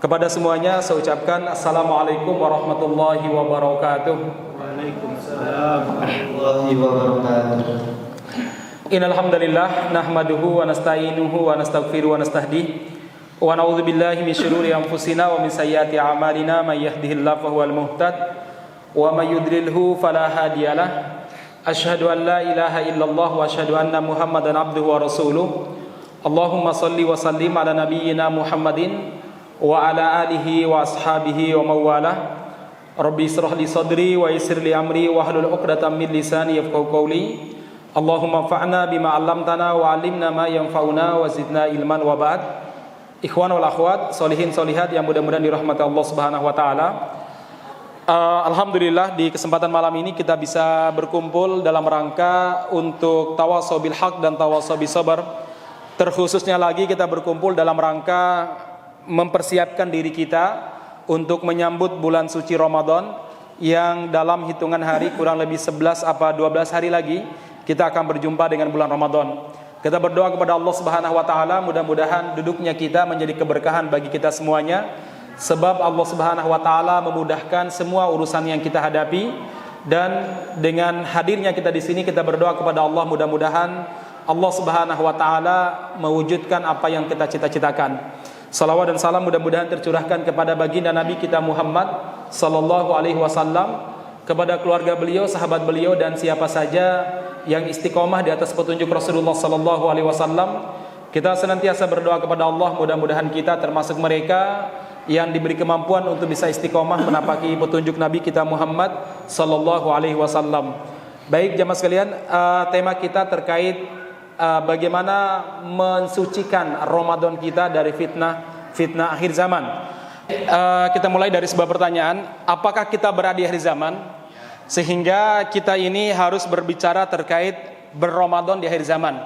Kepada semuanya saya ucapkan Assalamualaikum warahmatullahi wabarakatuh. Waalaikumsalam warahmatullahi wabarakatuh. Innal hamdalillah nahmaduhu wa nasta'inuhu wa nastaghfiruhu wa nastahdihi wa na'udzu billahi min syururi anfusina wa min sayyiati a'malina may yahdihillahu fahuwal muhtad wa may yudlilhu fala hadiyalah. Asyhadu an la ilaha illallah wa asyhadu anna Muhammadan abduhu wa rasuluh. Allahumma shalli wa sallim ala nabiyyina Muhammadin wa ala alihi wa ashabihi wa mawalah. Rabbi israh li sadri wa yassir li amri wa hlul 'uqdatam min lisani yafqahu qawli. Allahumma fa'na bima 'allamtana wa 'allimna ma yanfa'una wa zidna ilman wa ba'd. Ikhwan wal akhwat, sholihin sholihat yang mudah-mudahan dirahmati Allah Subhanahu wa taala. Alhamdulillah di kesempatan malam ini kita bisa berkumpul dalam rangka untuk tawasau bil haq dan tawasau bis sabar. Terkhususnya lagi kita berkumpul dalam rangka mempersiapkan diri kita untuk menyambut bulan suci Ramadan yang dalam hitungan hari kurang lebih 11 apa 12 hari lagi kita akan berjumpa dengan bulan Ramadan. Kita berdoa kepada Allah Subhanahu wa taala, mudah-mudahan duduknya kita menjadi keberkahan bagi kita semuanya, sebab Allah Subhanahu wa taala memudahkan semua urusan yang kita hadapi. Dan dengan hadirnya kita di sini, kita berdoa kepada Allah, mudah-mudahan Allah Subhanahu wa taala mewujudkan apa yang kita cita-citakan. Salawat dan salam mudah-mudahan tercurahkan kepada baginda Nabi kita Muhammad sallallahu alaihi wasallam, kepada keluarga beliau, sahabat beliau, dan siapa saja yang istiqomah di atas petunjuk Rasulullah sallallahu alaihi wasallam. Kita senantiasa berdoa kepada Allah, mudah-mudahan kita termasuk mereka yang diberi kemampuan untuk bisa istiqomah menapaki petunjuk Nabi kita Muhammad sallallahu alaihi wasallam. Baik jamaah sekalian, tema kita terkait bagaimana mensucikan Ramadan kita dari fitnah akhir zaman. Kita mulai dari sebuah pertanyaan, apakah kita berada di akhir zaman sehingga kita ini harus berbicara terkait berRamadan di akhir zaman,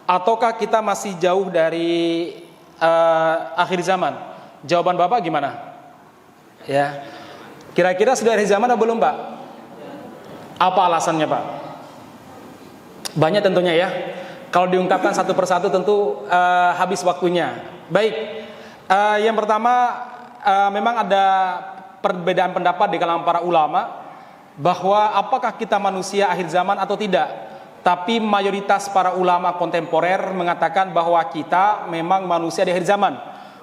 ataukah kita masih jauh dari akhir zaman? Jawaban Bapak gimana? Ya, kira-kira sudah akhir zaman atau belum, Pak? Apa alasannya, Pak? Banyak tentunya ya. Kalau diungkapkan satu persatu tentu habis waktunya. Baik, yang pertama memang ada perbedaan pendapat di kalangan para ulama bahwa apakah kita manusia akhir zaman atau tidak. Tapi mayoritas para ulama kontemporer mengatakan bahwa kita memang manusia di akhir zaman.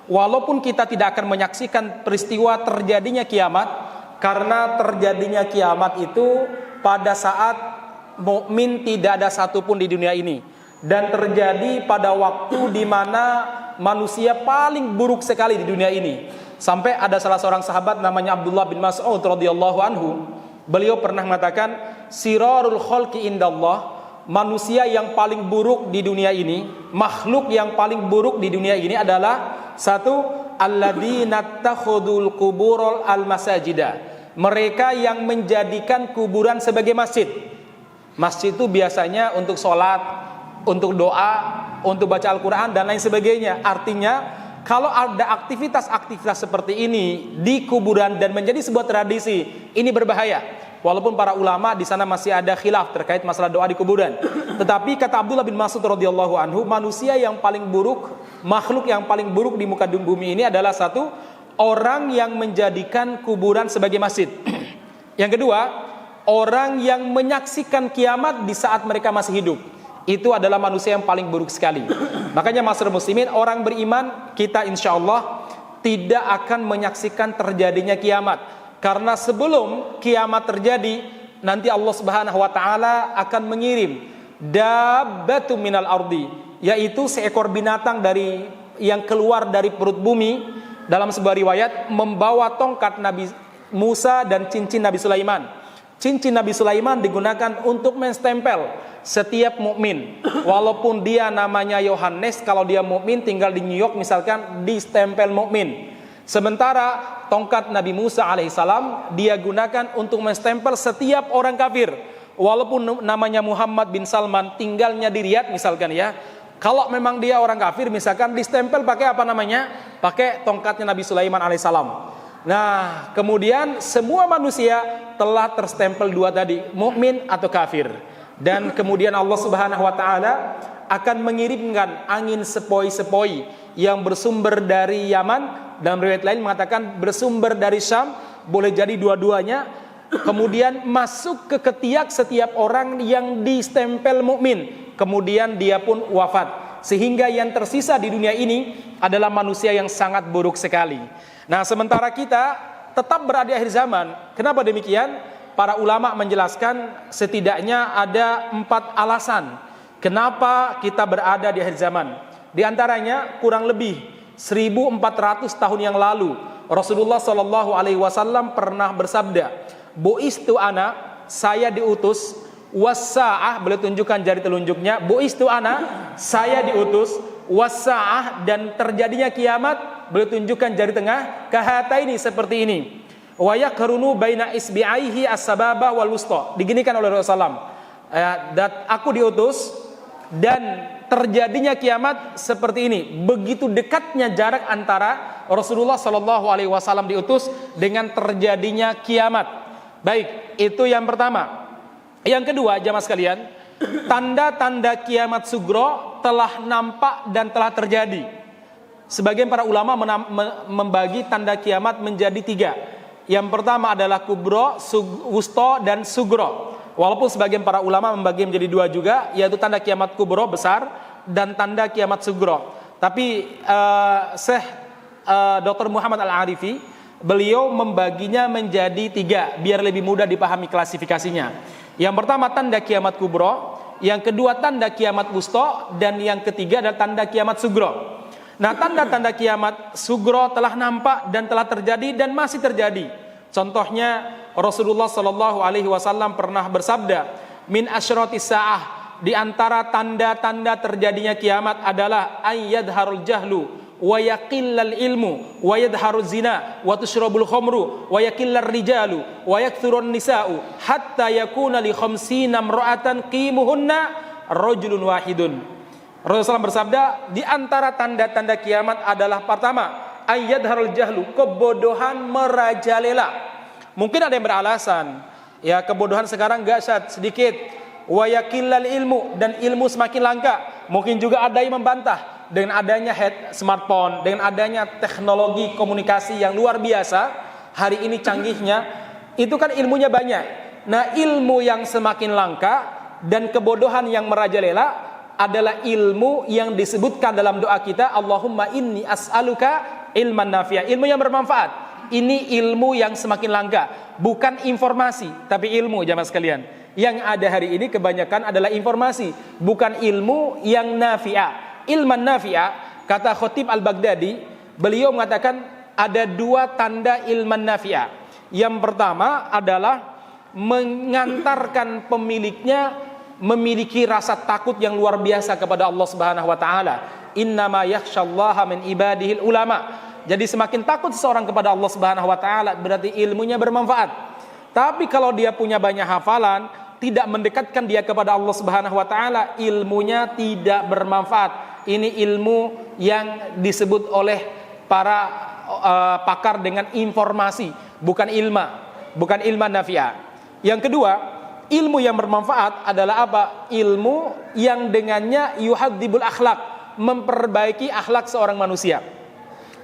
Walaupun kita tidak akan menyaksikan peristiwa terjadinya kiamat, karena terjadinya kiamat itu pada saat mukmin tidak ada satupun di dunia ini, dan terjadi pada waktu di mana manusia paling buruk sekali di dunia ini. Sampai ada salah seorang sahabat namanya Abdullah bin Mas'ud radhiyallahu anhu, beliau pernah mengatakan, sirarul khalqi indallah, manusia yang paling buruk di dunia ini, makhluk yang paling buruk di dunia ini adalah satu, alladzina takhudul quburul al-masajida, mereka yang menjadikan kuburan sebagai masjid. Masjid itu biasanya untuk sholat, untuk doa, untuk baca Al-Quran dan lain sebagainya. Artinya kalau ada aktivitas-aktivitas seperti ini di kuburan dan menjadi sebuah tradisi, ini berbahaya. Walaupun para ulama di sana masih ada khilaf terkait masalah doa di kuburan. Tetapi kata Abdullah bin Mas'ud radhiyallahu anhu, manusia yang paling buruk, makhluk yang paling buruk di muka bumi ini adalah satu, orang yang menjadikan kuburan sebagai masjid. Yang kedua, orang yang menyaksikan kiamat di saat mereka masih hidup. Itu adalah manusia yang paling buruk sekali. Makanya masyarakat muslimin, orang beriman, kita insya Allah tidak akan menyaksikan terjadinya kiamat. Karena sebelum kiamat terjadi, nanti Allah Subhanahu wa taala akan mengirim dabbatu minal ardi, yaitu seekor binatang dari yang keluar dari perut bumi, dalam sebuah riwayat membawa tongkat Nabi Musa dan cincin Nabi Sulaiman. Cincin Nabi Sulaiman digunakan untuk menstempel setiap mukmin. Walaupun dia namanya Yohanes, kalau dia mukmin tinggal di New York misalkan, distempel mukmin. Sementara tongkat Nabi Musa alaihissalam dia gunakan untuk menstempel setiap orang kafir. Walaupun namanya Muhammad bin Salman, tinggalnya di Riyadh misalkan ya, kalau memang dia orang kafir misalkan, distempel pakai apa namanya? Pakai tongkatnya Nabi Sulaiman alaihissalam. Nah, kemudian semua manusia telah terstempel dua tadi, mukmin atau kafir. Dan kemudian Allah Subhanahu wa taala akan mengirimkan angin sepoi-sepoi yang bersumber dari Yaman dalam riwayat lain mengatakan bersumber dari Syam, boleh jadi dua-duanya. Kemudian masuk ke ketiak setiap orang yang distempel mukmin, kemudian dia pun wafat, sehingga yang tersisa di dunia ini adalah manusia yang sangat buruk sekali. Nah, sementara kita tetap berada di akhir zaman. Kenapa demikian? Para ulama menjelaskan setidaknya ada 4 alasan kenapa kita berada di akhir zaman. Di antaranya kurang lebih 1400 tahun yang lalu Rasulullah Shallallahu Alaihi Wasallam pernah bersabda, "Bu'istu ana, saya diutus, wasa'ah," beliau tunjukkan jari telunjuknya, "Bu'istu ana, saya diutus, wasa'ah," dan terjadinya kiamat, beliau tunjukkan jari tengah, "Kahataini," seperti ini, "wa yakrunu baina isbi'aihi as-sababah wal wusta." Diginikan oleh Rasulullah, dan aku diutus dan terjadinya kiamat seperti ini. Begitu dekatnya jarak antara Rasulullah Shallallahu Alaihi Wasallam diutus dengan terjadinya kiamat. Baik, itu yang pertama. Yang kedua, jamaah sekalian, tanda-tanda kiamat sugro telah nampak dan telah terjadi. Sebagian para ulama membagi tanda kiamat menjadi 3. Yang pertama adalah kubro, wusto, dan sugro. Walaupun sebagian para ulama membagi menjadi 2 juga, yaitu tanda kiamat kubro besar dan tanda kiamat sugro. Tapi Syekh Dr. Muhammad Al-Arifi, beliau membaginya menjadi 3 biar lebih mudah dipahami klasifikasinya. Yang pertama tanda kiamat kubro, yang kedua tanda kiamat wusto, dan yang ketiga adalah tanda kiamat sugro. Nah, tanda-tanda kiamat sugro telah nampak dan telah terjadi dan masih terjadi. Contohnya Rasulullah Shallallahu Alaihi Wasallam pernah bersabda, "Min asyratis sa'ah," di antara tanda-tanda terjadinya kiamat adalah ayyadharul jahlu wa yaqillal ilmu wa yadharuz zina wa tushrabul khamru wa yaqillar rijalu wa yakthurun nisa'u hatta yakuna li khamsina imra'atan qimuhunna rajulun wahidun. Rasulullah bersabda, di antara tanda-tanda kiamat adalah pertama, ayyadharul jahlu, kebodohan merajalela. Mungkin ada yang beralasan, ya kebodohan sekarang dahsyat sedikit. Wa yaqillal ilmu, dan ilmu semakin langka. Mungkin juga ada yang membantah dengan adanya smartphone, dengan adanya teknologi komunikasi yang luar biasa. Hari ini canggihnya, itu kan ilmunya banyak. Nah, ilmu yang semakin langka dan kebodohan yang merajalela adalah ilmu yang disebutkan dalam doa kita, Allahumma inni as'aluka ilman nafi'a, ilmu yang bermanfaat. Ini ilmu yang semakin langka, bukan informasi tapi ilmu, jamaah sekalian. Yang ada hari ini kebanyakan adalah informasi, bukan ilmu yang nafi'a. Ilman nafi'a, kata Khatib Al-Baghdadi, beliau mengatakan ada 2 tanda ilman nafi'a. Yang pertama adalah mengantarkan pemiliknya memiliki rasa takut yang luar biasa kepada Allah Subhanahu wa taala. Innama yakhsyallaha min ibadihil ulama. Jadi semakin takut seseorang kepada Allah Subhanahu wa taala berarti ilmunya bermanfaat. Tapi kalau dia punya banyak hafalan, tidak mendekatkan dia kepada Allah Subhanahu wa taala, ilmunya tidak bermanfaat. Ini ilmu yang disebut oleh para pakar dengan informasi, bukan ilman nafi'ah. Yang kedua, ilmu yang bermanfaat adalah apa? Ilmu yang dengannya yuhadzibul akhlak, memperbaiki akhlak seorang manusia.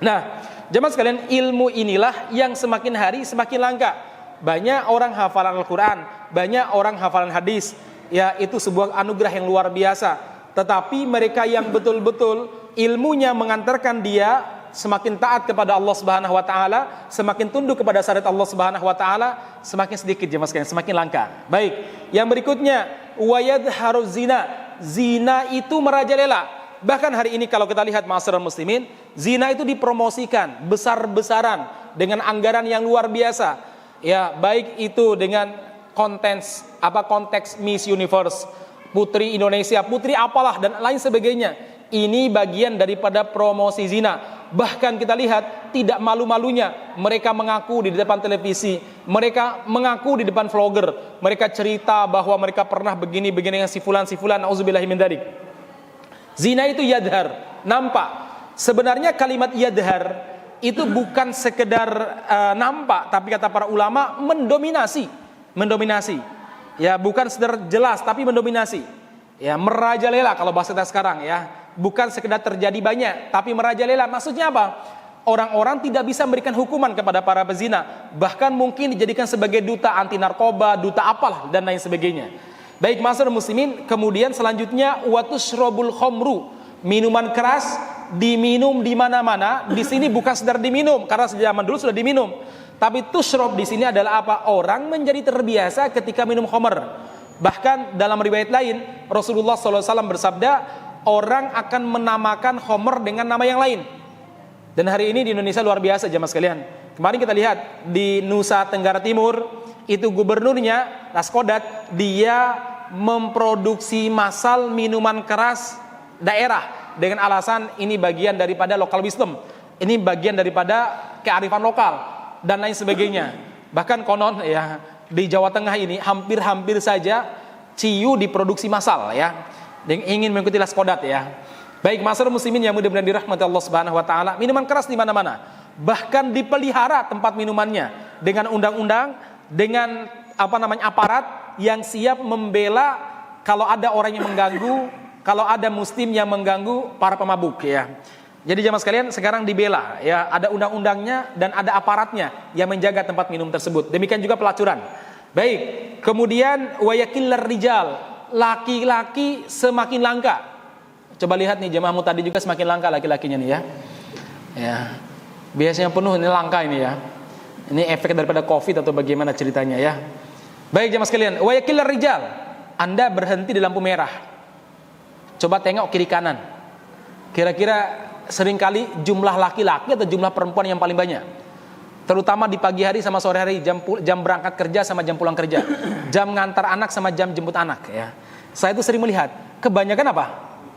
Nah, jemaah sekalian, ilmu inilah yang semakin hari semakin langka. Banyak orang hafalan Al-Quran, banyak orang hafalan hadis. Ya, itu sebuah anugerah yang luar biasa. Tetapi mereka yang betul-betul ilmunya mengantarkan dia semakin taat kepada Allah Subhanahu wa taala, semakin tunduk kepada syariat Allah Subhanahu wa taala, semakin sedikit jemaah sekalian, semakin langka. Baik, yang berikutnya wayadharuz zina. Zina itu merajalela. Bahkan hari ini kalau kita lihat ma'asyiral muslimin, zina itu dipromosikan besar-besaran dengan anggaran yang luar biasa. Ya, baik itu dengan konteks Miss Universe, Putri Indonesia, Putri apalah dan lain sebagainya. Ini bagian daripada promosi zina. Bahkan kita lihat tidak malu-malunya mereka mengaku di depan televisi, mereka mengaku di depan vlogger, mereka cerita bahwa mereka pernah begini-begini dengan si fulan, auzubillahi min dzalik. Zina itu yadhar, nampak. Sebenarnya kalimat yadhar itu bukan sekedar nampak, tapi kata para ulama mendominasi. Ya, bukan sekedar jelas tapi mendominasi. Ya, merajalela kalau bahasa kita sekarang ya. Bukan sekedar terjadi banyak, tapi merajalela. Maksudnya apa? orang-orang tidak bisa memberikan hukuman kepada para pezina, bahkan mungkin dijadikan sebagai duta anti narkoba, duta apalah dan lain sebagainya. Baik masyarakat muslimin, kemudian selanjutnya watushrabul khamru, minuman keras diminum di mana-mana. Di sini bukan sekedar diminum karena zaman dulu sudah diminum, tapi tushrab di sini adalah apa? Orang menjadi terbiasa ketika minum khamr. Bahkan dalam riwayat lain Rasulullah SAW bersabda, orang akan menamakan khamr dengan nama yang lain. Dan hari ini di Indonesia luar biasa jemaah sekalian. Kemarin kita lihat di Nusa Tenggara Timur, itu gubernurnya Laskodat, dia memproduksi massal minuman keras daerah dengan alasan ini bagian daripada local wisdom, ini bagian daripada kearifan lokal dan lain sebagainya. Bahkan konon ya di Jawa Tengah ini hampir saja ciu diproduksi massal ya, yang ingin mengikuti Laskodat ya. Baik masyarakat muslimin yang mudah-mudahan dirahmati Allah Subhanahu wa taala, minuman keras di mana-mana. Bahkan dipelihara tempat minumannya dengan undang-undang, dengan aparat yang siap membela kalau ada orang yang mengganggu, kalau ada muslim yang mengganggu para pemabuk ya. Jadi jamaah sekalian sekarang dibela ya, ada undang-undangnya dan ada aparatnya yang menjaga tempat minum tersebut. Demikian juga pelacuran. Baik, kemudian wayakillar rijal, laki-laki semakin langka. Coba lihat nih jemaahmu tadi juga semakin langka laki-lakinya nih ya. Ya. Biasanya penuh, ini langka ini ya. Ini efek daripada Covid atau bagaimana ceritanya ya. Baik jemaah sekalian, wa yakillar rijal. Anda berhenti di lampu merah. Coba tengok kiri kanan. Kira-kira seringkali jumlah laki-laki atau jumlah perempuan yang paling banyak? Terutama di pagi hari sama sore hari, jam berangkat kerja sama jam pulang kerja, jam ngantar anak sama jam jemput anak ya. Saya itu sering melihat, kebanyakan apa?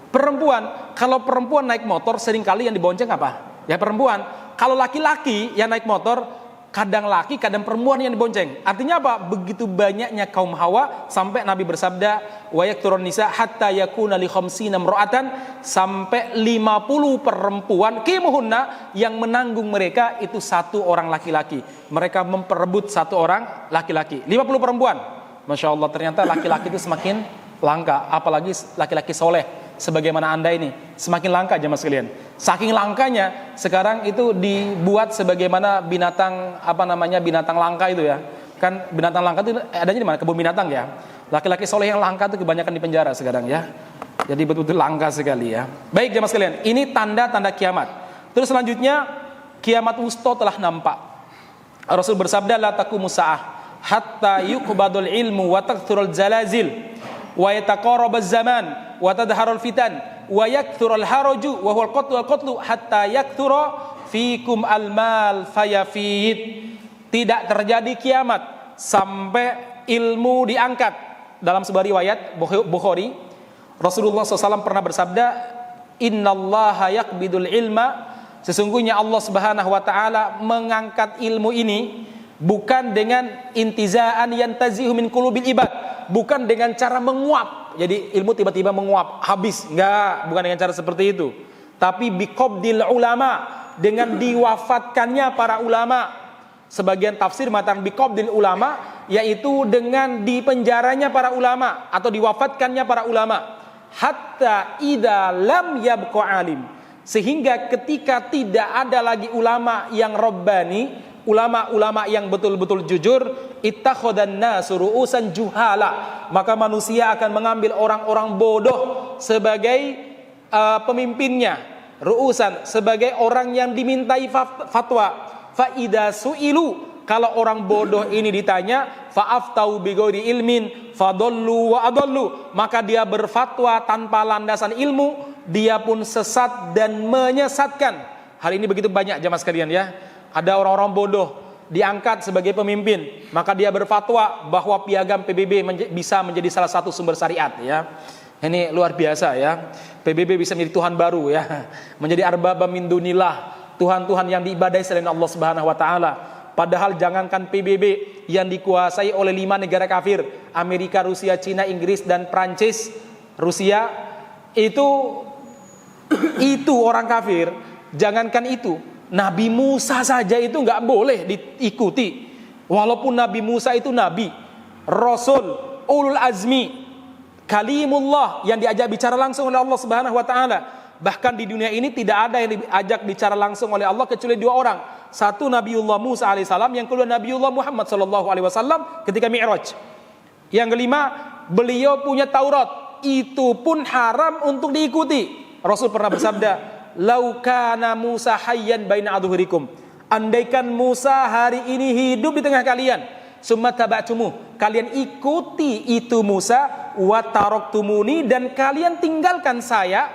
Perempuan. Kalau perempuan naik motor seringkali yang dibonceng apa? Ya perempuan. Kalau laki-laki yang naik motor, kadang laki, kadang perempuan yang dibonceng. Artinya apa? Begitu banyaknya kaum Hawa sampai Nabi bersabda, wa yakturun nisa hatta yakuna li khamsina imra'atan, sampai 50 perempuan kimuhunna yang menanggung mereka itu satu orang laki-laki. Mereka memperebut satu orang laki-laki. 50 perempuan. Masya Allah, ternyata laki-laki itu semakin langka, apalagi laki-laki soleh sebagaimana Anda ini, semakin langka jemaah sekalian. Saking langkanya sekarang itu dibuat sebagaimana binatang binatang langka itu ya. Kan binatang langka itu adanya di mana? Kebun binatang ya. Laki-laki soleh yang langka itu kebanyakan di penjara sekarang ya. Jadi betul-betul langka sekali ya. Baik jemaah sekalian, ini tanda-tanda kiamat. Terus selanjutnya kiamat wusta telah nampak. Rasul bersabda, la taqumus saah hatta yuqbadul ilmu wa takthurul zalazil wa yataqarabaz zaman wa tadharul fitan wa yakthurul haraju wa huwal qatlu hatta yakthura fikum almal fayafid. Tidak terjadi kiamat sampai ilmu diangkat. Dalam sebuah riwayat Bukhari, Rasulullah SAW pernah bersabda, innallaha yaqbidul ilma, sesungguhnya Allah Subhanahu wa taala mengangkat ilmu ini bukan dengan intizaan yantazihu min qulubil ibad, bukan dengan cara menguap. Jadi ilmu tiba-tiba menguap, habis. Enggak, bukan dengan cara seperti itu. Tapi biqabdil ulama, dengan diwafatkannya para ulama. Sebagian tafsir mengatakan biqabdil ulama, yaitu dengan dipenjaranya para ulama atau diwafatkannya para ulama. Hatta idza lam yabqa alim, sehingga ketika tidak ada lagi ulama yang rabbani, ulama-ulama yang betul-betul jujur, ittakhadhan nasu ru'usan juhala, maka manusia akan mengambil orang-orang bodoh sebagai pemimpinnya, ru'usan sebagai orang yang dimintai fatwa. Fa idza su'ilu, kalau orang bodoh ini ditanya, fa'aftau bighairi ilmin fadallu wa adallu, maka dia berfatwa tanpa landasan ilmu, dia pun sesat dan menyesatkan. Hari ini begitu banyak jamaah sekalian ya. Ada orang-orang bodoh diangkat sebagai pemimpin, maka dia berfatwa bahwa piagam PBB bisa menjadi salah satu sumber syariat ya. Ini luar biasa ya. PBB bisa menjadi Tuhan baru ya, menjadi arbaba min dunillah, Tuhan-Tuhan yang diibadai selain Allah Subhanahu wa taala. Padahal jangankan PBB yang dikuasai oleh 5 negara kafir, Amerika, Rusia, Cina, Inggris dan Prancis. Rusia itu orang kafir. Jangankan itu, Nabi Musa saja itu nggak boleh diikuti. Walaupun Nabi Musa itu nabi, rasul, ulul azmi, kalimullah yang diajak bicara langsung oleh Allah Subhanahu wa taala. Bahkan di dunia ini tidak ada yang diajak bicara langsung oleh Allah kecuali dua orang. Satu Nabiullah Musa alaihissalam, yang kedua Nabiullah Muhammad sallallahu alaihi wasallam ketika Mi'raj. Yang kelima, beliau punya Taurat, itu pun haram untuk diikuti. Rasul pernah bersabda, "Lau kana Musa hayyan baina adhurikum." Andaikan Musa hari ini hidup di tengah kalian, summa taba'tumuh, kalian ikuti itu Musa, wa taraktumuni, dan kalian tinggalkan saya,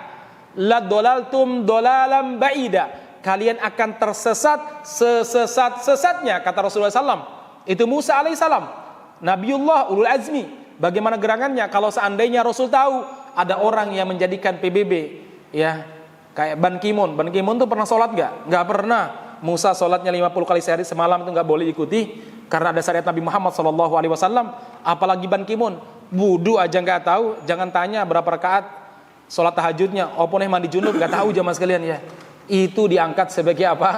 la dolaltum dolalam ba'ida, kalian akan tersesat sesat-sesatnya, kata Rasulullah SAW. Itu Musa alaihissalam, Nabiullah ulul azmi. Bagaimana gerangannya kalau seandainya Rasul tahu ada orang yang menjadikan PBB, ya kayak Ban Ki-moon. Ban Ki-moon tuh pernah sholat gak? Gak pernah. Musa sholatnya 50 kali sehari semalam itu gak boleh diikuti karena ada syariat Nabi Muhammad SAW. Apalagi Ban Ki-moon, wudu aja gak tahu, jangan tanya berapa rakaat sholat tahajudnya. Oponeh mandi junub gak tahu jamaah sekalian ya. Itu diangkat sebagai apa?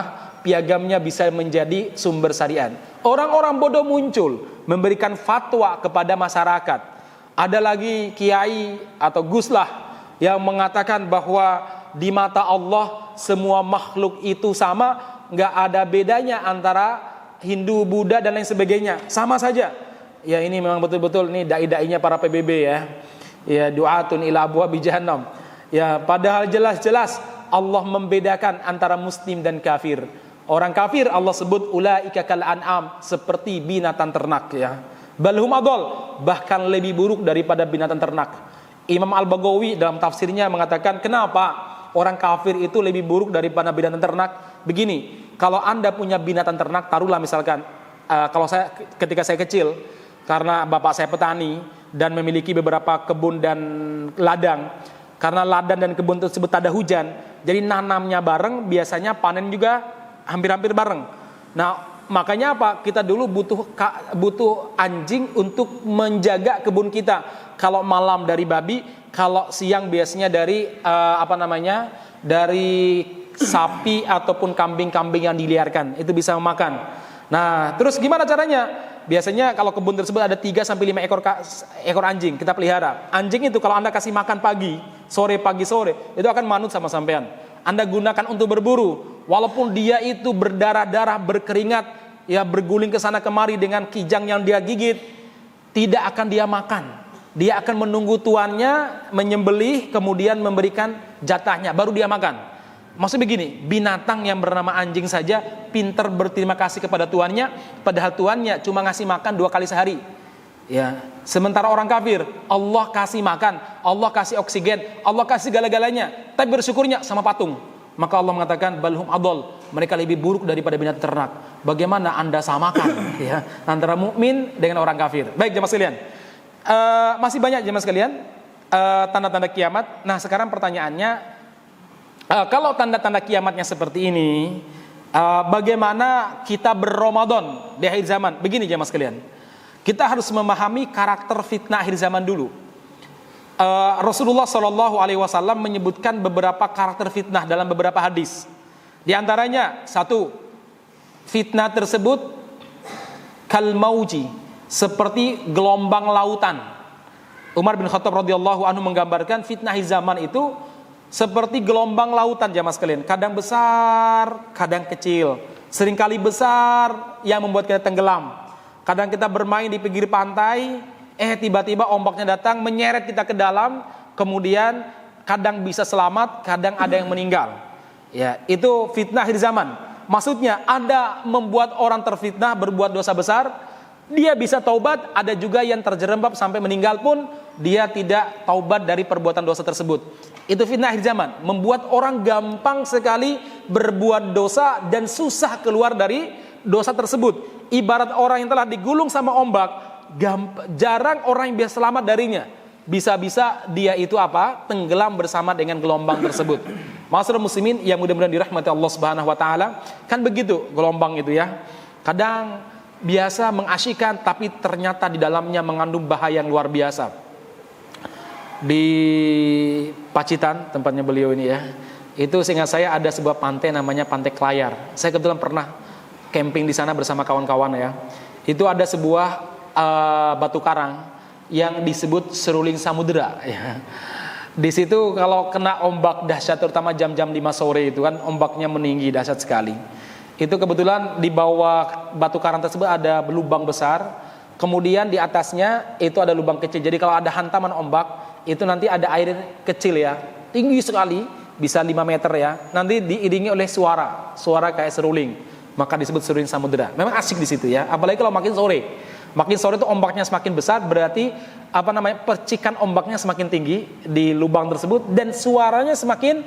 Piagamnya bisa menjadi sumber syariat. Orang-orang bodoh muncul memberikan fatwa kepada masyarakat. Ada lagi kiai atau guslah yang mengatakan bahwa di mata Allah semua makhluk itu sama, nggak ada bedanya antara Hindu, Buddha dan lain sebagainya, sama saja. Ya ini memang betul-betul ini dai-dainya para PBB ya. Ya du'atun ila abwabi jahannam. Ya padahal jelas-jelas Allah membedakan antara muslim dan kafir. Orang kafir Allah sebut ulaika kal an'am, seperti binatang ternak ya. Balhum adol, bahkan lebih buruk daripada binatang ternak. Imam Al-Baghawi dalam tafsirnya mengatakan kenapa orang kafir itu lebih buruk daripada binatang ternak. Begini, kalau Anda punya binatang ternak, taruhlah misalkan kalau saya ketika saya kecil, karena bapak saya petani dan memiliki beberapa kebun dan ladang. Karena ladang dan kebun tersebut tak ada hujan, jadi nanamnya bareng, biasanya panen juga hampir-hampir bareng. Nah, makanya apa? Kita dulu butuh anjing untuk menjaga kebun kita. Kalau malam dari babi, kalau siang biasanya dari dari sapi ataupun kambing-kambing yang diliarkan, itu bisa memakan. Nah, terus gimana caranya? Biasanya kalau kebun tersebut ada 3 sampai 5 ekor anjing kita pelihara. Anjing itu kalau Anda kasih makan pagi, sore, itu akan manut sama sampean. Anda gunakan untuk berburu, walaupun dia itu berdarah-darah, berkeringat, ya berguling ke sana kemari dengan kijang yang dia gigit, tidak akan dia makan. Dia akan menunggu tuannya menyembelih, kemudian memberikan jatahnya, baru dia makan. Maksudnya begini, binatang yang bernama anjing saja pintar berterima kasih kepada tuannya, padahal tuannya cuma ngasih makan 2 kali sehari. Ya, sementara orang kafir, Allah kasih makan, Allah kasih oksigen, Allah kasih segala-galanya, tapi bersyukurnya sama patung. Maka Allah mengatakan balhum adol, mereka lebih buruk daripada binatang ternak. Bagaimana Anda samakan ya antara mukmin dengan orang kafir? Baik jemaah sekalian, masih banyak jemaah sekalian tanda-tanda kiamat. Nah sekarang pertanyaannya, kalau tanda-tanda kiamatnya seperti ini, bagaimana kita berRamadan di akhir zaman? Begini jemaah sekalian, kita harus memahami karakter fitnah akhir zaman dulu. Rasulullah SAW menyebutkan beberapa karakter fitnah dalam beberapa hadis. Di antaranya, 1, fitnah tersebut kal mauji, seperti gelombang lautan. Umar bin Khattab radhiyallahu anhu menggambarkan fitnah akhir zaman itu seperti gelombang lautan jamaah sekalian. Kadang besar, kadang kecil. Seringkali besar yang membuat kita tenggelam. Kadang kita bermain di pinggir pantai, tiba-tiba ombaknya datang menyeret kita ke dalam, kemudian kadang bisa selamat, kadang ada yang meninggal. Ya, itu fitnah akhir zaman. Maksudnya ada membuat orang terfitnah berbuat dosa besar, dia bisa taubat, ada juga yang terjerembab sampai meninggal pun dia tidak taubat dari perbuatan dosa tersebut. Itu fitnah akhir zaman, membuat orang gampang sekali berbuat dosa dan susah keluar dari dosa tersebut. Ibarat orang yang telah digulung sama ombak, jarang orang yang bisa selamat darinya. Bisa-bisa dia itu tenggelam bersama dengan gelombang tersebut. Ma'asyiral muslimin yang mudah-mudahan dirahmati Allah Subhanahu wa taala, kan begitu gelombang itu ya. Kadang biasa mengasyikkan, tapi ternyata di dalamnya mengandung bahaya yang luar biasa. Di Pacitan, tempatnya beliau ini ya, itu seingat saya ada sebuah pantai namanya Pantai Klayar. Saya kebetulan pernah camping di sana bersama kawan-kawan ya. Itu ada sebuah batu karang yang disebut seruling samudera ya. Di situ kalau kena ombak dahsyat, terutama jam-jam 5 sore itu kan ombaknya meninggi dahsyat sekali. Itu kebetulan di bawah batu karang tersebut ada lubang besar, kemudian di atasnya itu ada lubang kecil. Jadi kalau ada hantaman ombak, itu nanti ada air kecil ya, tinggi sekali, bisa 5 meter ya. Nanti diiringi oleh suara kayak seruling, maka disebut seruling samudera. Memang asik di situ ya, apalagi kalau makin sore. Makin sore itu ombaknya semakin besar, berarti percikan ombaknya semakin tinggi di lubang tersebut, dan suaranya semakin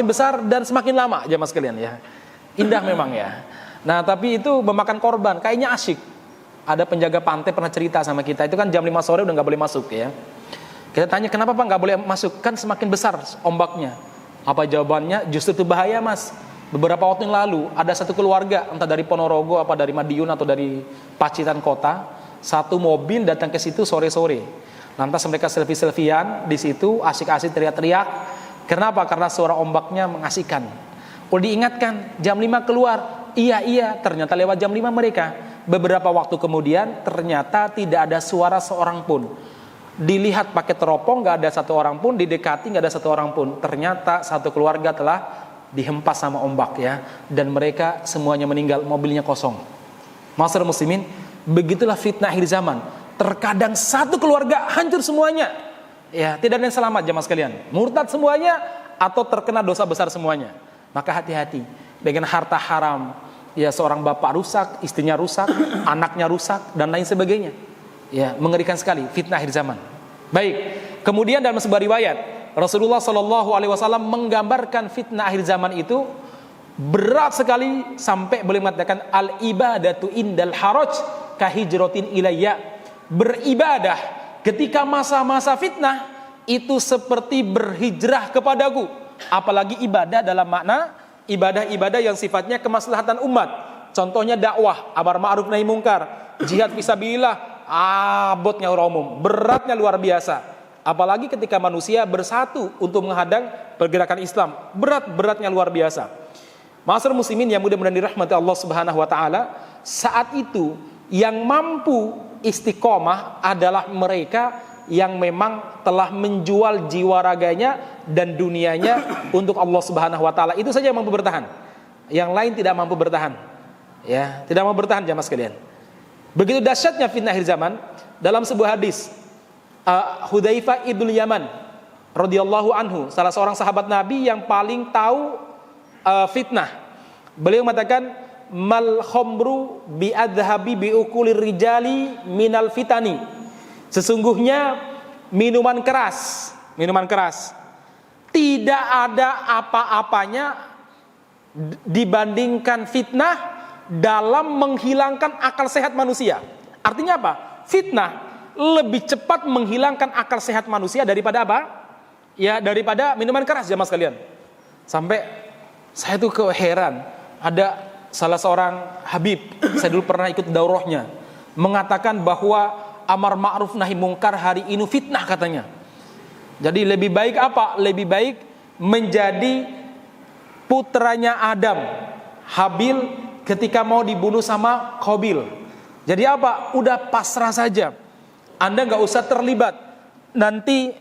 besar dan semakin lama, jemaah sekalian ya. Indah memang ya. Nah, tapi itu memakan korban, kayaknya asyik. Ada penjaga pantai pernah cerita sama kita, itu kan jam 5 sore udah nggak boleh masuk ya. Kita tanya, kenapa Pak nggak boleh masuk? Kan semakin besar ombaknya. Apa jawabannya? Justru itu bahaya, Mas. Beberapa waktu yang lalu ada satu keluarga, entah dari Ponorogo apa dari Madiun atau dari Pacitan kota, satu mobil datang ke situ sore-sore. Lantas mereka selfie-selfian di situ, asik-asik teriak-teriak. Kenapa? Karena suara ombaknya mengasihkan. Kalau diingatkan jam 5 keluar, iya, ternyata lewat jam 5 mereka. Beberapa waktu kemudian ternyata tidak ada suara seorang pun. Dilihat pakai teropong, nggak ada satu orang pun, didekati nggak ada satu orang pun. Ternyata satu keluarga telah dihempas sama ombak ya, dan mereka semuanya meninggal, mobilnya kosong. Masyarakat muslimin, begitulah fitnah akhir zaman. Terkadang satu keluarga hancur semuanya. Ya, tidak ada yang selamat jemaah sekalian. Murtad semuanya atau terkena dosa besar semuanya. Maka hati-hati dengan harta haram. Ya, seorang bapak rusak, istrinya rusak, anaknya rusak dan lain sebagainya. Ya, mengerikan sekali fitnah akhir zaman. Baik, kemudian dalam sebuah riwayat Rasulullah SAW menggambarkan fitnah akhir zaman itu berat sekali, sampai boleh mengatakan al-ibadatu indal haraj kahijratin ilayya. Beribadah ketika masa-masa fitnah itu seperti berhijrah kepadaku. Apalagi ibadah dalam makna ibadah-ibadah yang sifatnya kemaslahatan umat. Contohnya dakwah, amar ma'ruf nahi mungkar, jihad fisabilillah, abotnya orang umum, beratnya luar biasa. Apalagi ketika manusia bersatu untuk menghadang pergerakan Islam, beratnya luar biasa. Ma'asyiral muslimin yang mudah-mudahan dirahmati Allah Subhanahu wa taala, saat itu yang mampu istiqomah adalah mereka yang memang telah menjual jiwa raganya dan dunianya untuk Allah Subhanahu wa taala. Itu saja yang mampu bertahan. Yang lain tidak mampu bertahan. Ya, tidak mampu bertahan jamaah sekalian. Begitu dahsyatnya fitnah akhir zaman. Dalam sebuah hadis, Hudzaifah ibnu Yaman radhiyallahu anhu, salah seorang sahabat Nabi yang paling tahu fitnah. Beliau mengatakan, mal khamru bi adhabi bi ukulir rijali minal fitani. Sesungguhnya minuman keras tidak ada apa-apanya dibandingkan fitnah dalam menghilangkan akal sehat manusia. Artinya apa? Fitnah lebih cepat menghilangkan akal sehat manusia daripada apa? Ya, daripada minuman keras jamaah sekalian. Sampai saya tuh keheran, ada salah seorang habib, saya dulu pernah ikut daurahnya, mengatakan bahwa amar ma'ruf nahi mungkar hari ini fitnah katanya. Jadi lebih baik apa? Lebih baik menjadi putranya Adam, Habil, ketika mau dibunuh sama Qabil. Jadi apa? Udah pasrah saja. Anda nggak usah terlibat. Nanti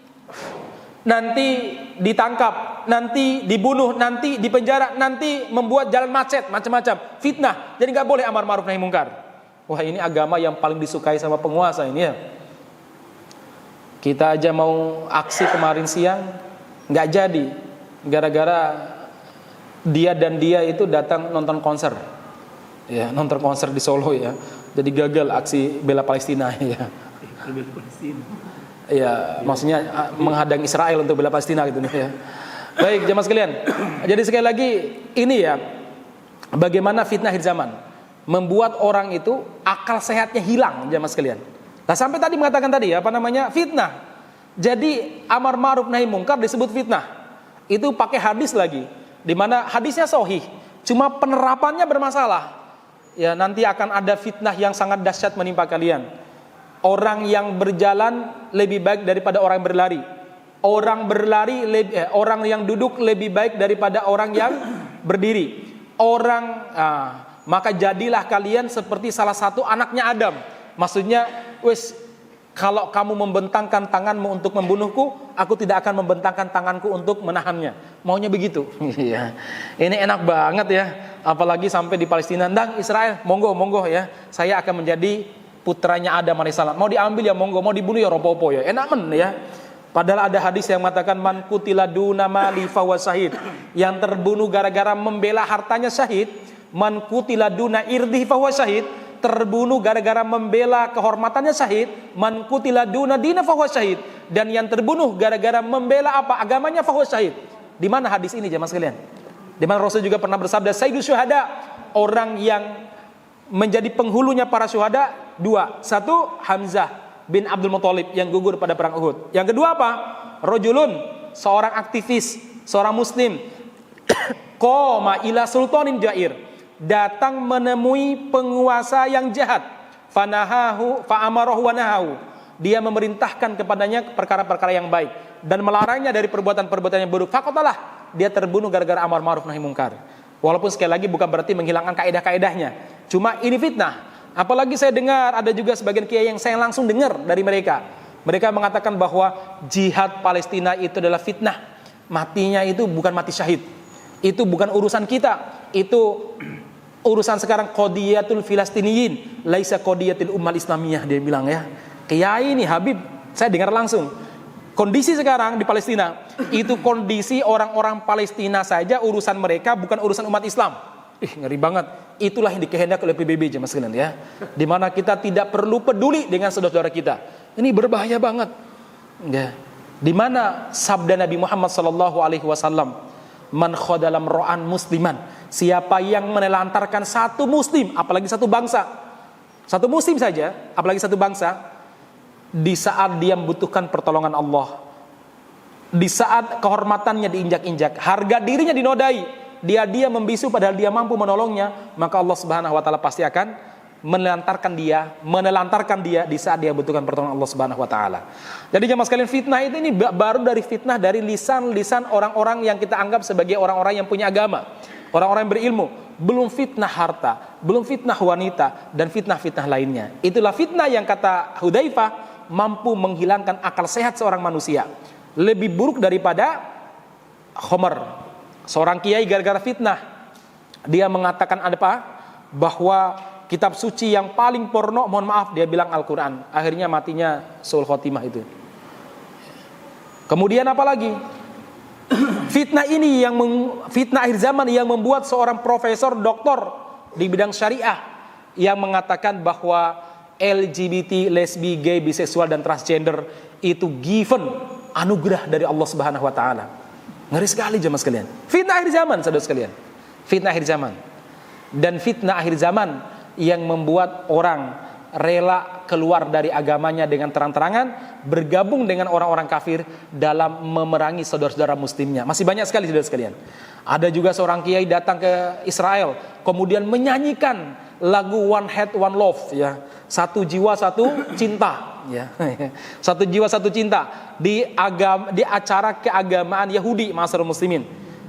ditangkap, nanti dibunuh, nanti dipenjara, nanti membuat jalan macet, macam-macam. Fitnah. Jadi nggak boleh amar ma'ruf nahi mungkar. Wah, ini agama yang paling disukai sama penguasa ini ya. Kita aja mau aksi kemarin siang nggak jadi, gara-gara dia itu datang nonton konser. Ya, nonton konser di Solo ya. Jadi gagal aksi bela Palestina ya. Ya, maksudnya menghadang Israel untuk bela Palestina gitu ya. Baik, jemaah sekalian. Jadi sekali lagi ini ya, bagaimana fitnah akhir zaman membuat orang itu akal sehatnya hilang jemaah sekalian. Nah, sampai tadi mengatakan tadi fitnah. Jadi amar ma'ruf nahi mungkar disebut fitnah. Itu pakai hadis lagi, di mana hadisnya sahih, cuma penerapannya bermasalah. Ya, nanti akan ada fitnah yang sangat dahsyat menimpa kalian. Orang yang berjalan lebih baik daripada orang yang berlari. Orang yang duduk lebih baik daripada orang yang berdiri. Maka jadilah kalian seperti salah satu anaknya Adam. Maksudnya, Kalau kamu membentangkan tanganmu untuk membunuhku, aku tidak akan membentangkan tanganku untuk menahannya. Maunya begitu. Iya. Ini enak banget ya. Apalagi sampai di Palestina, "Ndang Israel, monggo ya. Saya akan menjadi putranya Adam alaihissalam. Mau diambil ya monggo, mau dibunuh ya ropopo ya." Enak men ya. Padahal ada hadis yang mengatakan man qutila duna mali fahuwa syahid. Yang terbunuh gara-gara membela hartanya syahid. Man qutila duna irdihi fahuwa syahid. Terbunuh gara-gara membela kehormatannya syahid. Man qutila duna dina fahuwa syahid. Dan yang terbunuh gara-gara membela apa? Agamanya fahuwa syahid. Di mana hadis ini jemaah sekalian? Di mana Rasul juga pernah bersabda, Sayyidus syuhada, orang yang menjadi penghulunya para syuhada dua. Satu, Hamzah bin Abdul Muthalib yang gugur pada perang Uhud. Yang kedua apa? Rajulun, seorang aktivis, seorang muslim, qoma ila sultanin jair, datang menemui penguasa yang jahat, fanahahu fa'amarahu wa nahahu, dia memerintahkan kepadanya perkara-perkara yang baik dan melarangnya dari perbuatan-perbuatan yang buruk. Fakotalah, dia terbunuh gara-gara amar ma'ruf nahi mungkar. Walaupun sekali lagi bukan berarti menghilangkan kaidah-kaidahnya, cuma ini fitnah. Apalagi saya dengar ada juga sebagian kiai yang saya langsung dengar dari mereka. Mereka mengatakan bahwa jihad Palestina itu adalah fitnah. Matinya itu bukan mati syahid. Itu bukan urusan kita. Itu urusan sekarang qadiyatul filastiniyin, laisa qadiyatul ummal islamiyah, dia bilang ya. Kiai ini Habib, saya dengar langsung. Kondisi sekarang di Palestina itu kondisi orang-orang Palestina saja, urusan mereka bukan urusan umat Islam. Ngeri banget. Itulah yang dikehendaki oleh PBB jemaah sekalian ya. Dimana kita tidak perlu peduli dengan saudara-saudara kita. Ini berbahaya banget. Ya. Dimana sabda Nabi Muhammad SAW, man khodalam ro'an musliman, siapa yang menelantarkan satu muslim, apalagi satu bangsa, satu muslim saja, apalagi satu bangsa, di saat dia membutuhkan pertolongan Allah, di saat kehormatannya diinjak-injak, harga dirinya dinodai, dia membisu padahal dia mampu menolongnya, maka Allah Subhanahu wa taala pasti akan menelantarkan dia di saat dia butuhkan pertolongan Allah Subhanahu wa taala. Jadi jemaah sekalian, fitnah itu ini baru dari fitnah dari lisan-lisan orang-orang yang kita anggap sebagai orang-orang yang punya agama, orang-orang yang berilmu. Belum fitnah harta, belum fitnah wanita dan fitnah-fitnah lainnya. Itulah fitnah yang kata Hudzaifah mampu menghilangkan akal sehat seorang manusia. Lebih buruk daripada khamar. Seorang kiai gara-gara fitnah, dia mengatakan apa? Bahwa kitab suci yang paling porno, mohon maaf, dia bilang Al-Quran. Akhirnya matinya suul khotimah itu. Kemudian apa lagi? Fitnah ini fitnah akhir zaman yang membuat seorang profesor doktor di bidang syariah yang mengatakan bahwa LGBT, lesbi, gay, biseksual dan transgender itu given, anugerah dari Allah Subhanahu wa taala. Ngeri sekali jemaah sekalian. Fitnah akhir zaman, saudara sekalian. Fitnah akhir zaman. Dan fitnah akhir zaman yang membuat orang rela keluar dari agamanya dengan terang-terangan, bergabung dengan orang-orang kafir dalam memerangi saudara-saudara muslimnya. Masih banyak sekali saudara sekalian. Ada juga seorang kiai datang ke Israel, kemudian menyanyikan lagu One Heart One Love, ya. Satu jiwa satu cinta, ya. Satu jiwa satu cinta di acara keagamaan Yahudi, ma'asyiral muslimin.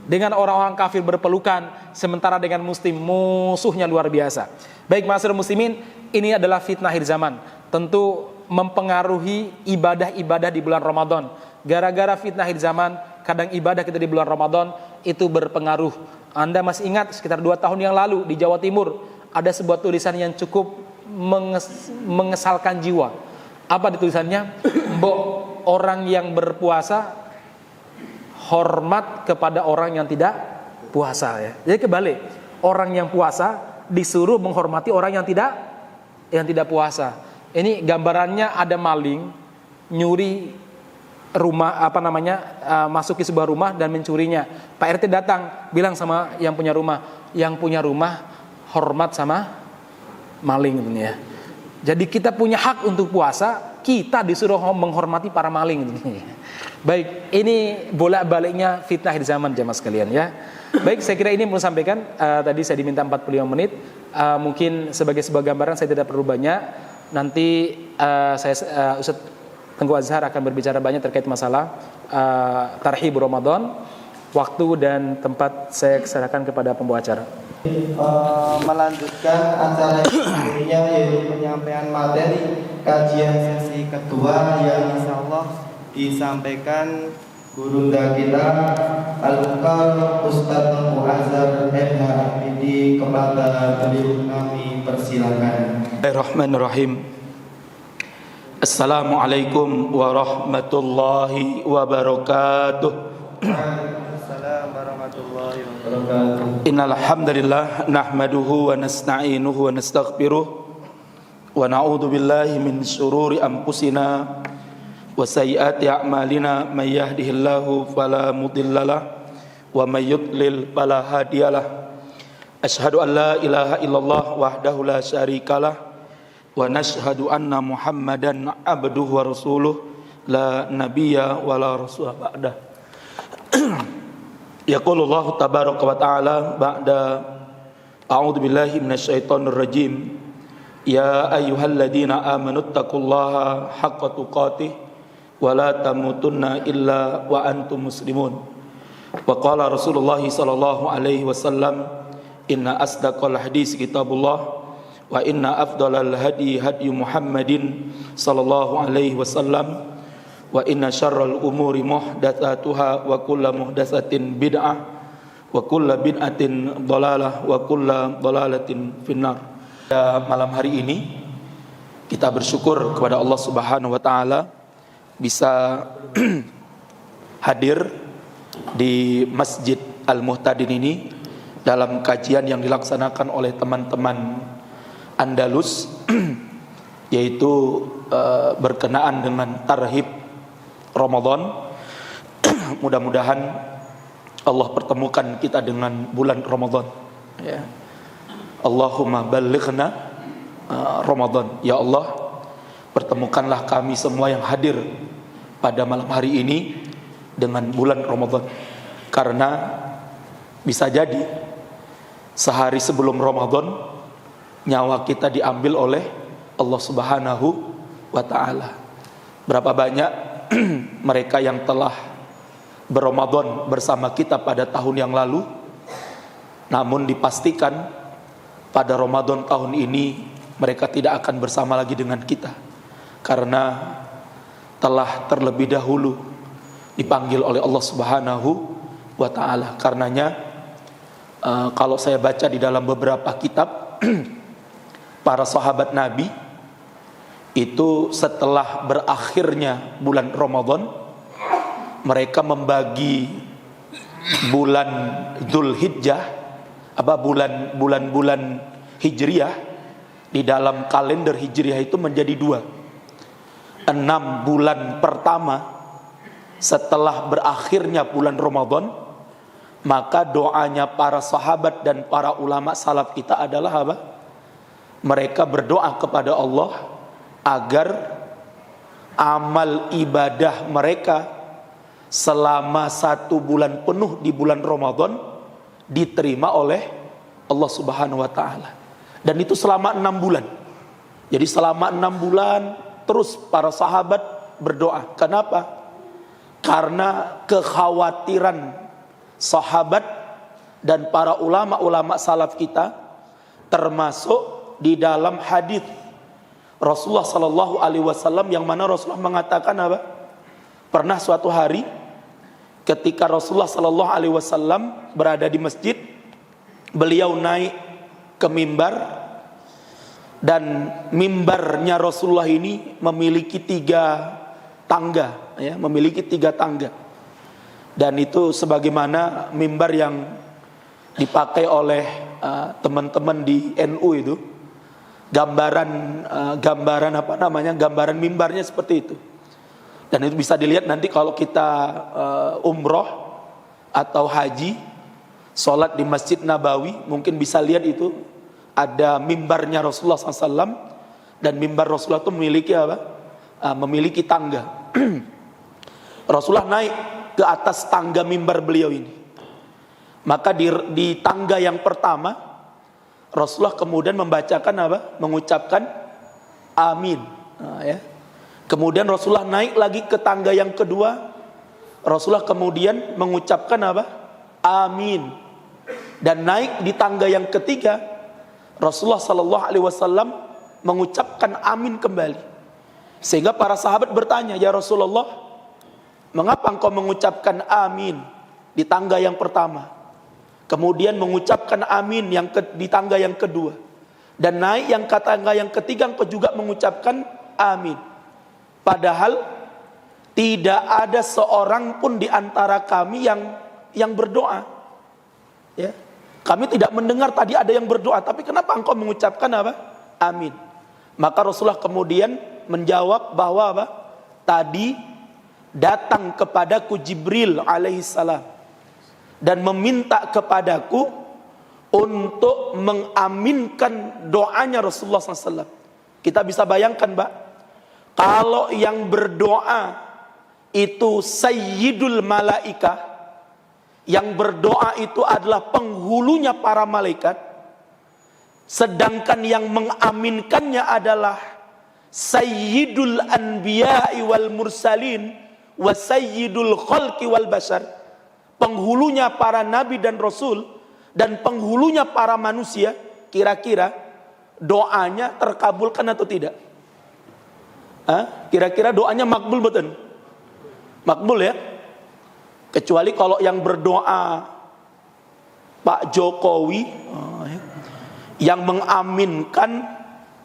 Dengan orang-orang kafir berpelukan, sementara dengan muslim musuhnya luar biasa. Baik ma'asyiral muslimin, ini adalah fitnah akhir zaman. Tentu mempengaruhi ibadah-ibadah di bulan Ramadan. Gara-gara fitnah akhir zaman, kadang ibadah kita di bulan Ramadan itu berpengaruh. Anda masih ingat sekitar 2 tahun yang lalu di Jawa Timur ada sebuah tulisan yang cukup mengesalkan jiwa. Apa di tulisannya? Mbok, orang yang berpuasa hormat kepada orang yang tidak puasa, ya. Jadi kebalik, orang yang puasa disuruh menghormati orang yang tidak puasa. Ini gambarannya ada maling nyuri rumah, masuki sebuah rumah dan mencurinya. Pak RT datang bilang sama yang punya rumah hormat sama maling, ya. Jadi kita punya hak untuk puasa, kita disuruh menghormati para maling. Baik, ini bolak-baliknya fitnah di zaman jamaah sekalian, ya. Baik, saya kira ini mau sampaikan. Tadi saya diminta 45 menit. Mungkin sebagai sebuah gambaran saya tidak perlu banyak. Nanti Ustaz Tengku Azhar akan berbicara banyak terkait masalah tarhib Ramadan. Waktu dan tempat saya serahkan kepada pembawa acara. Melanjutkan acara sebelumnya, yaitu penyampaian materi kajian sesi kedua yang insya Allah disampaikan gurunda kita Al-Muqar Ustadz Muazzar MH Hamidi. Kepada beliau kami persilakan. Bismillahirrahmanirrahim. Assalamualaikum warahmatullahi wabarakatuh. Waalaikumsalam warahmatullahi wabarakatuh. Innal hamdalillah nahmaduhu wa nasta'inuhu wa nastaghfiruh wa na'udzu billahi min syururi anfusina wa sayyiati a'malina may yahdihillahu fala mudhillalah wa may yudlil fala hadiyalah. Asyhadu an la ilaha illallah wahdahu la syarikalah wa nashhadu anna Muhammadan abduhu wa rasuluh la nabiyya wa la rasula ba'dah. Yaqulullahu tabaraka wa ta'ala ba'da a'udzu billahi minasyaitonir rajim. Ya ayyuhalladzina amanu taqullaha haqqa tuqatih wa la tamutunna illa wa antum muslimun. Wa qala Rasulullah sallallahu alaihi wasallam, inna asdaqal hadis kitabullah wa inna afdalal hadi hadi Muhammadin sallallahu alaihi wasallam wa inna syarral umuri muhdatsatuha wa kullu muhdatsatin bid'ah wa kullu bid'atin dhalalah wa kullu dhalalatin finnar. Malam hari ini kita bersyukur kepada Allah Subhanahu wa taala bisa hadir di Masjid Al-Muhtadin ini dalam kajian yang dilaksanakan oleh teman-teman Andalus yaitu berkenaan dengan tarhib Ramadan. Mudah-mudahan Allah pertemukan kita dengan bulan Ramadan, ya. Allahumma ballighna Ramadan. Ya Allah, pertemukanlah kami semua yang hadir pada malam hari ini dengan bulan Ramadan. Karena bisa jadi sehari sebelum Ramadan nyawa kita diambil oleh Allah Subhanahu wa taala. Berapa banyak mereka yang telah berRamadan bersama kita pada tahun yang lalu, namun dipastikan pada Ramadan tahun ini mereka tidak akan bersama lagi dengan kita karena telah terlebih dahulu dipanggil oleh Allah Subhanahu wa taala. Karenanya kalau saya baca di dalam beberapa kitab para sahabat Nabi itu setelah berakhirnya bulan Ramadan, mereka membagi bulan Dzulhijjah, bulan-bulan Hijriah di dalam kalender Hijriah itu menjadi 2. 6 bulan pertama setelah berakhirnya bulan Ramadan, maka doanya para sahabat dan para ulama salaf kita adalah apa? Mereka berdoa kepada Allah agar amal ibadah mereka selama 1 bulan penuh di bulan Ramadan diterima oleh Allah Subhanahu wa taala. Dan itu selama 6 bulan. Jadi selama 6 bulan terus para sahabat berdoa. Kenapa? Karena kekhawatiran sahabat dan para ulama-ulama salaf kita, termasuk di dalam hadis Rasulullah sallallahu alaihi wasallam yang mana Rasulullah mengatakan apa? Pernah suatu hari ketika Rasulullah sallallahu alaihi wasallam berada di masjid, beliau naik ke mimbar dan mimbarnya Rasulullah ini memiliki 3 tangga, ya, memiliki 3 tangga. Dan itu sebagaimana mimbar yang dipakai oleh teman-teman di NU itu. Gambaran apa namanya? Gambaran mimbarnya seperti itu. Dan itu bisa dilihat nanti kalau kita umroh atau haji, sholat di Masjid Nabawi, mungkin bisa lihat itu ada mimbarnya Rasulullah SAW. Dan mimbar Rasulullah itu memiliki apa? Memiliki tangga. Rasulullah naik ke atas tangga mimbar beliau ini. Maka di tangga yang pertama Rasulullah kemudian membacakan apa? Mengucapkan amin. Nah, ya. Kemudian Rasulullah naik lagi ke tangga yang kedua. Rasulullah kemudian mengucapkan apa? amin. Dan naik di tangga yang ketiga, Rasulullah sallallahu alaihi wasallam mengucapkan amin kembali. Sehingga para sahabat bertanya, "Ya Rasulullah, mengapa engkau mengucapkan amin di tangga yang pertama? Kemudian mengucapkan amin di tangga yang kedua. Dan naik yang ke tangga yang ketiga engkau juga mengucapkan amin." Padahal tidak ada seorang pun di antara kami yang berdoa. Ya. Kami tidak mendengar tadi ada yang berdoa, tapi kenapa engkau mengucapkan apa? Amin. Maka Rasulullah kemudian menjawab bahwa apa? Tadi datang kepadaku Jibril alaihissalam dan meminta kepadaku untuk mengaminkan doanya Rasulullah SAW. Kita bisa bayangkan, Mbak, kalau yang berdoa itu sayyidul malaika, yang berdoa itu adalah penghulunya para malaikat, sedangkan yang mengaminkannya adalah sayyidul anbiya'i wal mursalin wa sayyidul khalqi wal bashar, penghulunya para nabi dan rasul dan penghulunya para manusia. Kira-kira doanya terkabulkan atau tidak? Kira-kira doanya makbul betul? Makbul ya? Kecuali kalau yang berdoa Pak Jokowi, yang mengaminkan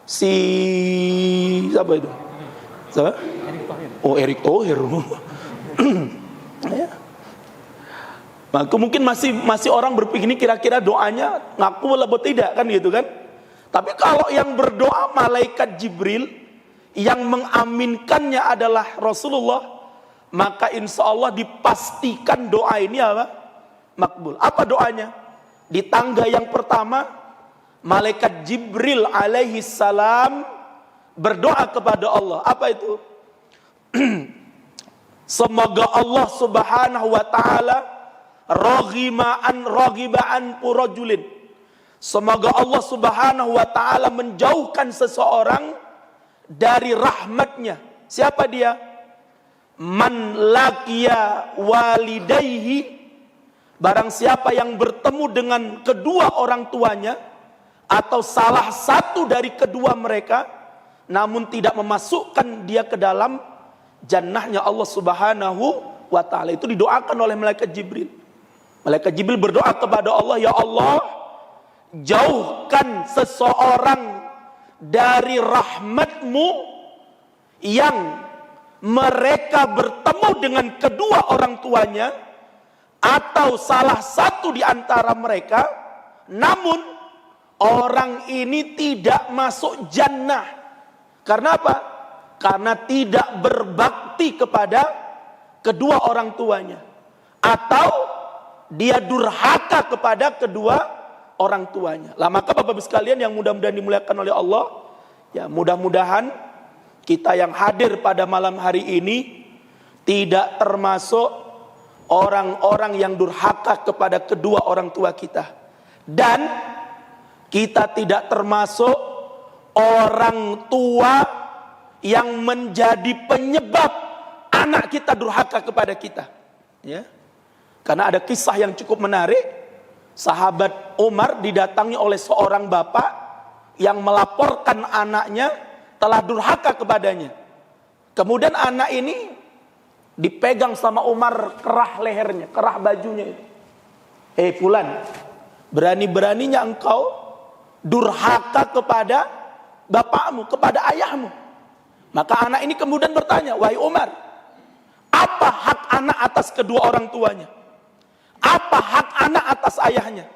si siapa itu? Siapa? Oh, Erick Thohir. Ya. Maka mungkin masih orang berpikir ini kira-kira doanya ngaku atau tidak kan gitu kan? Tapi kalau yang berdoa malaikat Jibril, yang mengaminkannya adalah Rasulullah, maka insya Allah dipastikan doa ini apa? Makbul. Apa doanya? Di tangga yang pertama, malaikat Jibril alaihi salam berdoa kepada Allah. Apa itu? Semoga Allah subhanahu wa ta'ala roghibaan purojulin. Semoga Allah subhanahu wa ta'ala menjauhkan seseorang dari rahmatnya. Siapa dia? Man laqiya walidayhi, barang siapa yang bertemu dengan kedua orang tuanya atau salah satu dari kedua mereka, namun tidak memasukkan dia ke dalam jannahnya Allah subhanahu wa ta'ala. Itu didoakan oleh malaikat Jibril. Malaikat Jibril berdoa kepada Allah, "Ya Allah, jauhkan seseorang dari rahmatmu yang mereka bertemu dengan kedua orang tuanya atau salah satu di antara mereka, namun orang ini tidak masuk jannah." Karena apa? Karena tidak berbakti kepada kedua orang tuanya, atau dia durhaka kepada kedua orang tuanya. Lah maka Bapak-Ibu sekalian yang mudah-mudahan dimuliakan oleh Allah, ya mudah-mudahan kita yang hadir pada malam hari ini tidak termasuk orang-orang yang durhaka kepada kedua orang tua kita. Dan kita tidak termasuk orang tua yang menjadi penyebab anak kita durhaka kepada kita. Ya. Karena ada kisah yang cukup menarik. Sahabat Umar didatangi oleh seorang bapak yang melaporkan anaknya telah durhaka kepadanya. Kemudian anak ini dipegang sama Umar kerah lehernya, kerah bajunya itu. Fulan, berani-beraninya engkau durhaka kepada bapakmu, kepada ayahmu. Maka anak ini kemudian bertanya, "Wahai Umar, apa hak anak atas kedua orang tuanya? Apa hak anak atas ayahnya?"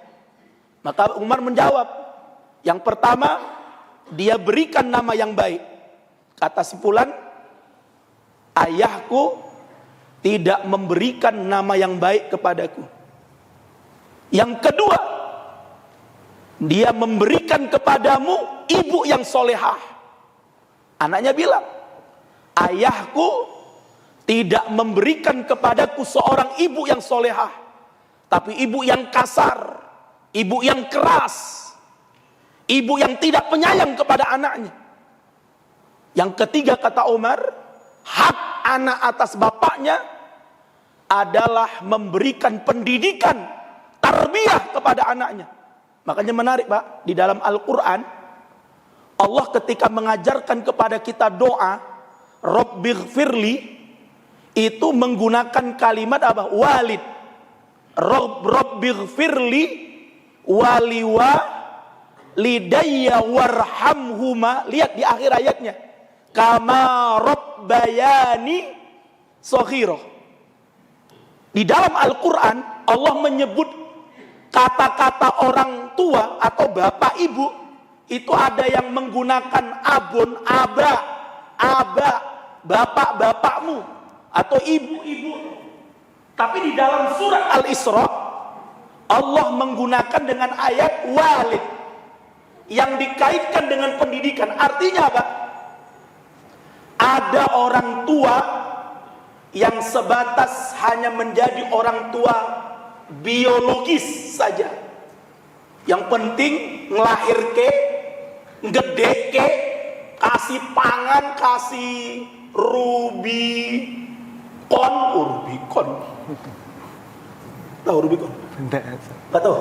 Maka Umar menjawab, "Yang pertama, dia berikan nama yang baik." Kata si Fulan, "Ayahku tidak memberikan nama yang baik kepadaku." Yang kedua, dia memberikan kepadamu ibu yang solehah. Anaknya bilang, "Ayahku tidak memberikan kepadaku seorang ibu yang solehah, tapi ibu yang kasar, ibu yang keras, ibu yang tidak penyayang kepada anaknya." Yang ketiga kata Umar, hak anak atas bapaknya adalah memberikan pendidikan tarbiyah kepada anaknya. Makanya menarik Pak, di dalam Al-Quran Allah ketika mengajarkan kepada kita doa Rabbighfirli, itu menggunakan kalimat apa? Walid. Rabbighfirli waliwa lidayya warhamhuma. Lihat di akhir ayatnya, kama rabbayani shaghira. Di dalam Al-Quran Allah menyebut kata-kata orang tua atau bapak ibu, itu ada yang menggunakan abun, aba, bapak-bapakmu atau ibu-ibu. Tapi di dalam surat Al-Isra Allah menggunakan dengan ayat walid yang dikaitkan dengan pendidikan. Artinya apa? Ada orang tua yang sebatas hanya menjadi orang tua biologis saja. Yang penting ngelahirke, ngedeke, kasih pangan, kasih Rubicon. Tahu Rubicon? Enggak. Nggak tahu?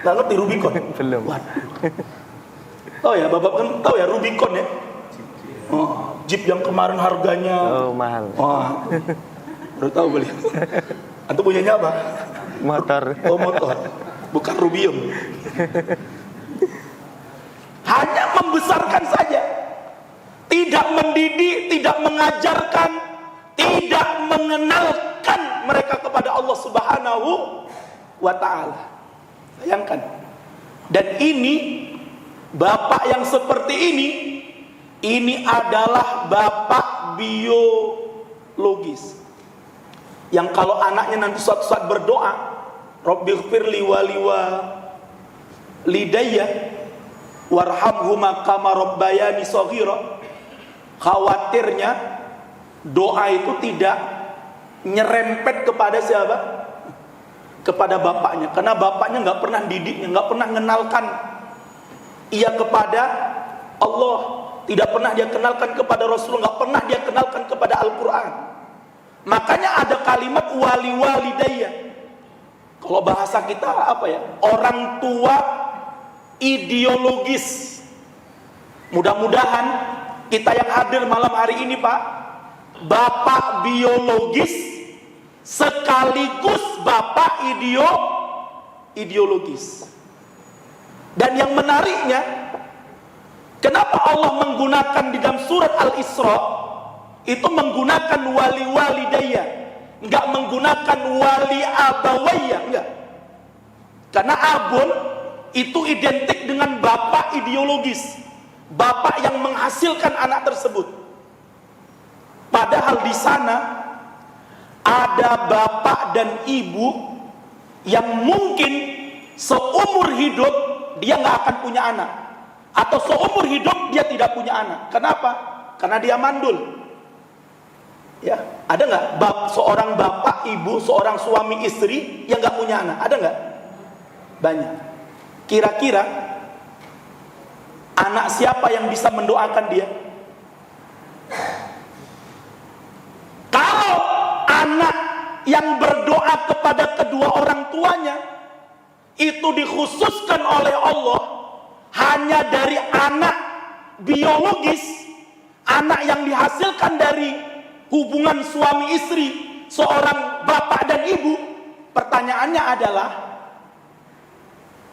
Nggak ngerti Rubicon? Belum. Tahu ya, Bapak kan tahu ya Rubicon ya? Oh, Jeep yang kemarin harganya mahal. wah, baru tahu beli. Antum punyanya apa? Motor. Oh, motor, bukan Rubium. Hanya membesarkan saja, tidak mendidik, tidak mengajarkan, tidak mengenalkan mereka kepada Allah Subhanahu wa Ta'ala. Bayangkan. Dan ini bapak yang seperti ini adalah bapak biologis yang kalau anaknya nanti suatu saat berdoa Rabbighfirli waliwa lidayya warhamhuma kama rabbayani shaghira, khawatirnya doa itu tidak nyerempet kepada siapa? Kepada bapaknya, karena bapaknya nggak pernah didiknya, nggak pernah mengenalkan ia kepada Allah, tidak pernah dia kenalkan kepada Rasulullah, nggak pernah dia kenalkan kepada Al-Quran. Makanya ada kalimat wali walidayya. Kalau bahasa kita apa ya? Orang tua ideologis. Mudah-mudahan kita yang hadir malam hari ini Pak, bapak biologis sekaligus bapak ideologis. Dan yang menariknya, kenapa Allah menggunakan di dalam surat Al-Isra itu menggunakan wali walidayya, enggak menggunakan wali abawayya, enggak. Karena abun itu identik dengan bapak ideologis, bapak yang menghasilkan anak tersebut. Padahal di sana ada bapak dan ibu yang mungkin seumur hidup dia nggak akan punya anak, atau seumur hidup dia tidak punya anak. Kenapa? Karena dia mandul. Ya, ada nggak seorang bapak, ibu, seorang suami istri yang nggak punya anak? Ada nggak? Banyak. Kira-kira anak siapa yang bisa mendoakan dia? Kalau anak yang berdoa kepada kedua orang tuanya itu dikhususkan oleh Allah hanya dari anak biologis, anak yang dihasilkan dari hubungan suami istri, seorang bapak dan ibu. Pertanyaannya adalah,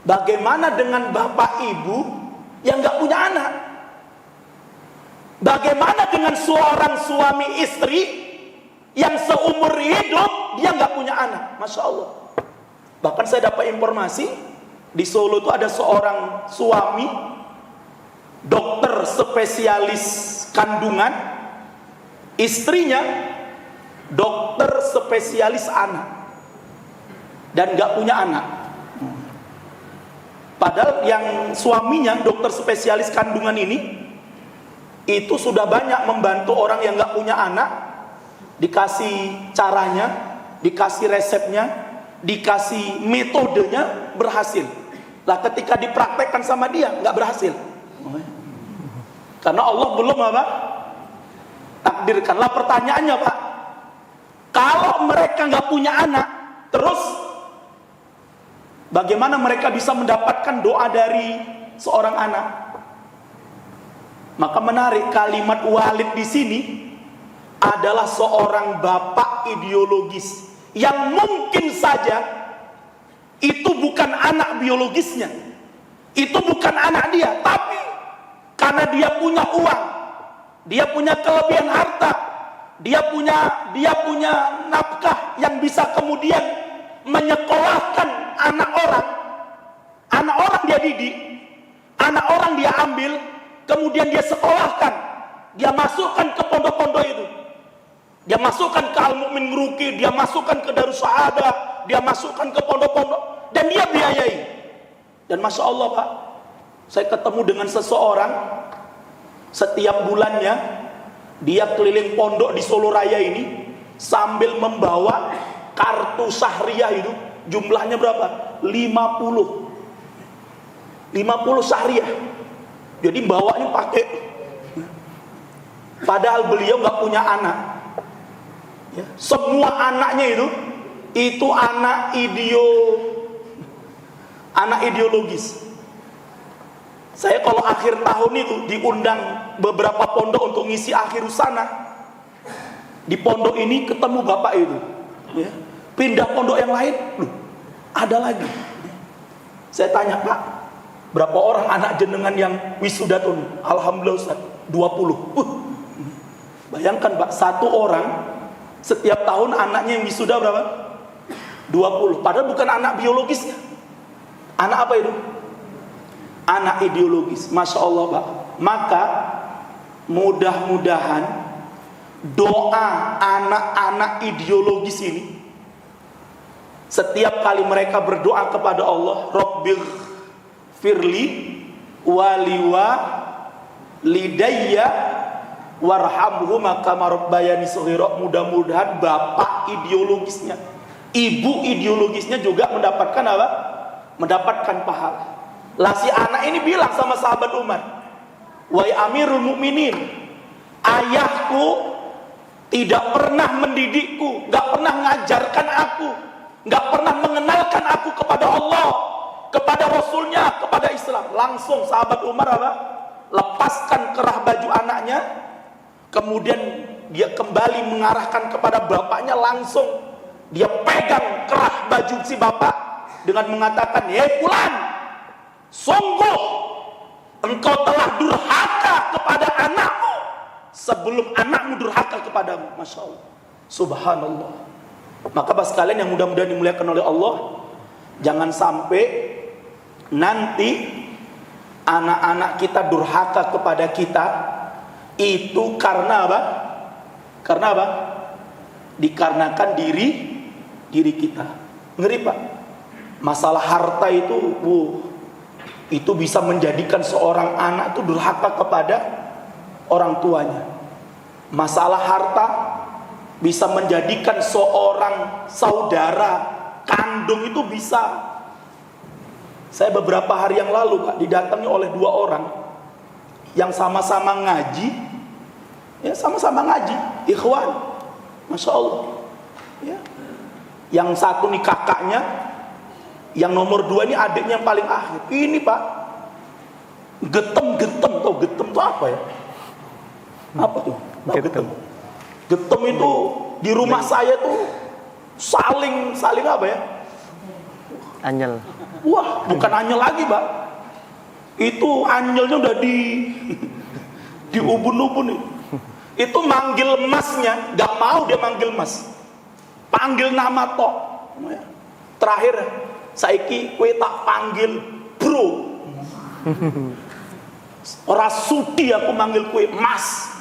bagaimana dengan bapak ibu yang gak punya anak? Bagaimana dengan seorang suami istri yang seumur hidup dia gak punya anak? Masya Allah. Bahkan saya dapat informasi di Solo itu ada seorang suami dokter spesialis kandungan, istrinya dokter spesialis anak, dan gak punya anak. Padahal yang suaminya dokter spesialis kandungan ini itu sudah banyak membantu orang yang gak punya anak, dikasih caranya, dikasih resepnya, dikasih metodenya, berhasil. Lah ketika dipraktekkan sama dia nggak berhasil, karena Allah belum apa? Takdirkanlah. Pertanyaannya Pak, kalau mereka nggak punya anak, terus Bagaimana mereka bisa mendapatkan doa dari seorang anak? Maka menarik, kalimat walid di sini adalah seorang bapak ideologis yang mungkin saja itu bukan anak biologisnya, itu bukan anak dia, tapi karena dia punya uang, dia punya kelebihan harta, dia punya nafkah yang bisa kemudian menyekolahkan anak orang dia didik, anak orang dia ambil, kemudian dia sekolahkan, dia masukkan ke pondok-pondok itu, dia masukkan ke Al-Mu'min Ngeruki, dia masukkan ke Darus Saadah, dia masukkan ke pondok-pondok, dan dia biayai. Dan Masya Allah Pak, saya ketemu dengan seseorang, setiap bulannya dia keliling pondok di Solo Raya ini sambil membawa kartu Syahriah itu, jumlahnya berapa? 50 Syahriah. Jadi bawanya pakai, padahal beliau nggak punya anak ya. Semua anaknya itu anak ideologis. Saya kalau akhir tahun itu diundang beberapa pondok untuk ngisi akhir usana. Di pondok ini ketemu bapak itu ya. Pindah pondok yang lain, loh, ada lagi. Saya tanya, Pak, berapa orang anak jenengan yang wisuda tuh? Alhamdulillah Ustaz, 20. Bayangkan Pak, satu orang setiap tahun anaknya yang wisuda berapa? 20. Padahal bukan anak biologisnya. Anak apa itu? Anak ideologis. Masya Allah Pak. Maka mudah-mudahan doa anak-anak ideologis ini, setiap kali mereka berdoa kepada Allah, Rabbil firli waliwa lidayya warhamhuma kama rabbayani shaghira, mudah-mudahan bapak ideologisnya, ibu ideologisnya juga mendapatkan apa? Mendapatkan pahala. Lah si anak ini bilang sama sahabat Umar, "Wahai Amirul Mukminin, ayahku tidak pernah mendidikku, gak pernah mengajarkan aku, gak pernah mengenalkan aku kepada Allah, kepada Rasulnya, kepada Islam." Langsung sahabat Umar apa? Lepaskan kerah baju anaknya, kemudian dia kembali mengarahkan kepada bapaknya, langsung dia pegang kerah baju si bapak dengan mengatakan, "Hei Fulan, sungguh engkau telah durhaka kepada anakmu sebelum anakmu durhaka kepadamu." Masya Allah, subhanallah. Maka Bapak sekalian yang mudah-mudahan dimuliakan oleh Allah, jangan sampai nanti anak-anak kita durhaka kepada kita itu karena apa? Karena apa? Dikarenakan diri kita. Ngeri Pak. Masalah harta itu bisa menjadikan seorang anak itu durhaka kepada orang tuanya. Masalah harta bisa menjadikan seorang saudara kandung itu bisa. Saya beberapa hari yang lalu Pak didatangi oleh 2 orang yang sama-sama ngaji, ya sama-sama ngaji, ikhwan, Masya Allah ya. Yang satu nih kakaknya, yang nomor 2 ini adiknya yang paling akhir. Ini Pak getem, tau getem itu apa ya? Apa tuh? Getem itu di rumah saya tuh saling apa ya? Anyel. Wah, bukan anyel lagi Pak. Itu anyelnya udah di ubun-ubun itu. Itu manggil masnya, gak mau dia manggil mas, panggil nama tok. Terakhir saiki kue tak panggil bro, ora sudi aku manggil kue mas.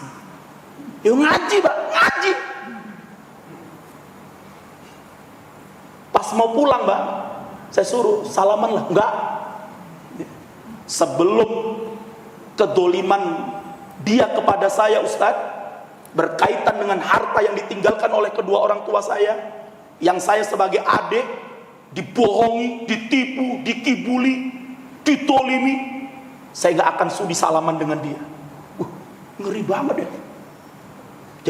Yo ngaji Pak, ngaji. Pas mau pulang Mbak, saya suruh salaman lah, enggak. Sebelum kedoliman dia kepada saya Ustadz, berkaitan dengan harta yang ditinggalkan oleh kedua orang tua saya, yang saya sebagai adik dibohongi, ditipu, dikibuli, ditolimi, saya gak akan sudi salaman dengan dia. Ngeri banget ya.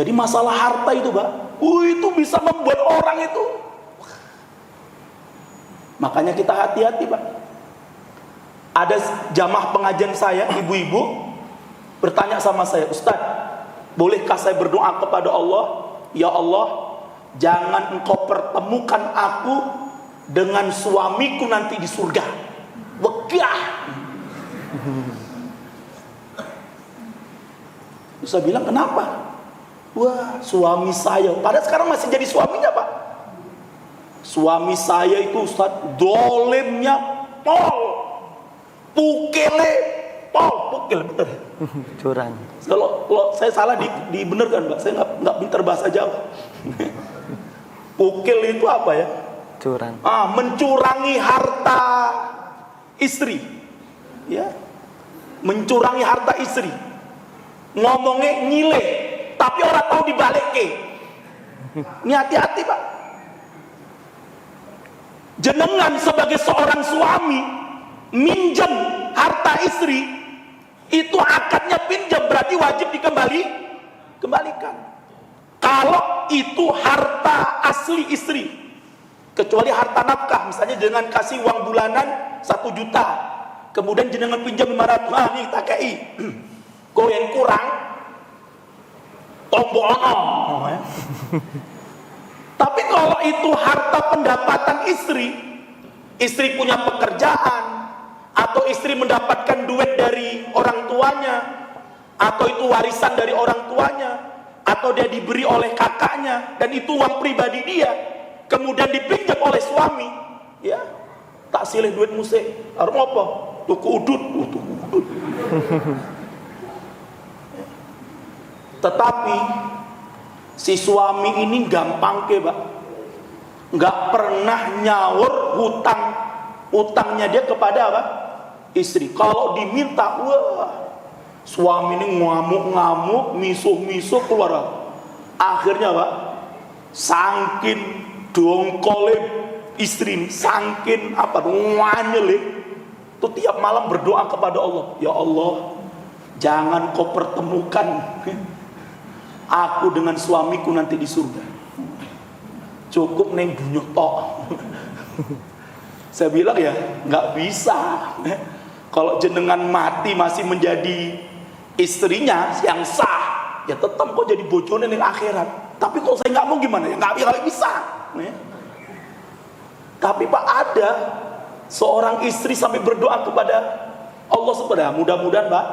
Jadi masalah harta itu Pak, itu bisa membuat orang itu Makanya kita hati-hati, Pak. Ada jamaah pengajian saya, ibu-ibu bertanya sama saya, Ustaz, bolehkah saya berdoa kepada Allah? Ya Allah, jangan engkau pertemukan aku dengan suamiku nanti di surga. Wegah. Saya bilang, kenapa? Wah, suami saya, padahal sekarang masih jadi suaminya, Pak. Suami saya itu, Ustaz, dolemnya pol, pukele pol, pukel bener. Curang. Kalau saya salah dibenerkan, Pak. Saya nggak pintar bahasa Jawa. Pukil itu apa ya? Curang. Mencurangi harta istri, ya, mencurangi harta istri. Ngomongnya nyile, tapi orang tahu dibalik ke. Ini hati-hati, Pak. Jenengan sebagai seorang suami minjem harta istri, itu akadnya pinjam, berarti wajib kembalikan. Kalau itu harta asli istri, kecuali harta nafkah, misalnya dengan kasih uang bulanan 1 juta, kemudian jenengan pinjam 500, nih tak kei, kau yang kurang, tombol ono. Tapi kalau itu harta pendapatan istri punya pekerjaan, atau istri mendapatkan duit dari orang tuanya, atau itu warisan dari orang tuanya, atau dia diberi oleh kakaknya, dan itu uang pribadi dia, kemudian dipinjam oleh suami, ya, tak silih duit musik, harus apa? Tuku udut. Tetapi si suami ini gampang ke, Pak, nggak pernah nyaur utangnya dia kepada apa? Istri. Kalau diminta, wah, suami ini ngamuk-ngamuk, misuh-misuh keluar. Akhirnya, Pak, sangkin dongkole istri, sangkin nganyele, itu tiap malam berdoa kepada Allah, ya Allah, jangan kau pertemukan aku dengan suamiku nanti di surga. Cukup neng bunyuk tok. Saya bilang, ya nggak bisa. Kalau jenengan mati masih menjadi istrinya yang sah, ya tetap kok jadi bojone ning akhirat. Tapi kalau saya nggak mau gimana? Ya nggak bisa. Tapi Pak, ada seorang istri sampai berdoa kepada Allah subhanahu. Mudah-mudahan, Pak,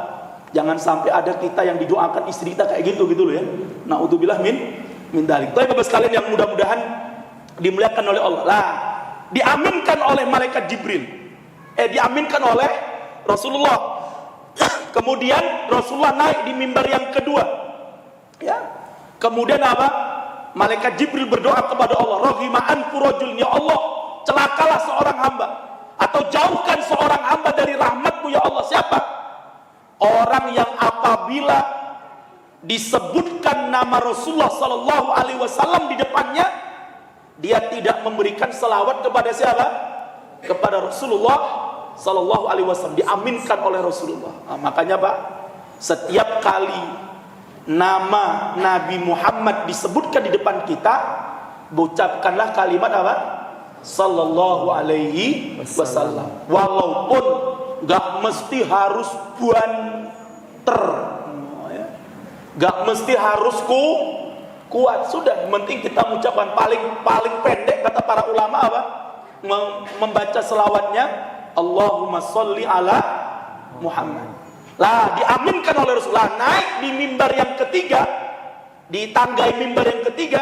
jangan sampai ada kita yang didoakan istri kita kayak gitu loh ya. Naudzubillah min dalik. Tapi Bapak sekalian yang mudah-mudahan dimuliakan oleh Allah. Lah, diaminkan oleh malaikat Jibril. Diaminkan oleh Rasulullah. Kemudian Rasulullah naik di mimbar yang kedua. Ya. Kemudian apa? Malaikat Jibril berdoa kepada Allah, "Rahima anku rajul, ya Allah, celakalah seorang hamba atau jauhkan seorang hamba dari rahmat-Mu ya Allah." Siapa? Orang yang apabila disebutkan nama Rasulullah sallallahu alaihi wasallam di depannya, dia tidak memberikan selawat kepada siapa? Kepada Rasulullah sallallahu alaihi wasallam, diaminkan oleh Rasulullah. Makanya, Pak, setiap kali nama Nabi Muhammad disebutkan di depan kita, ucapkanlah kalimat apa? Sallallahu alaihi wasallam. Walaupun gak mesti harus banter, gak mesti harus kuat, sudah, penting kita mengucapkan paling pendek kata para ulama apa? Membaca selawatnya Allahumma sholli ala Muhammad. Lah, diaminkan oleh Rasulullah, naik di mimbar yang ketiga, di tanggai mimbar yang ketiga,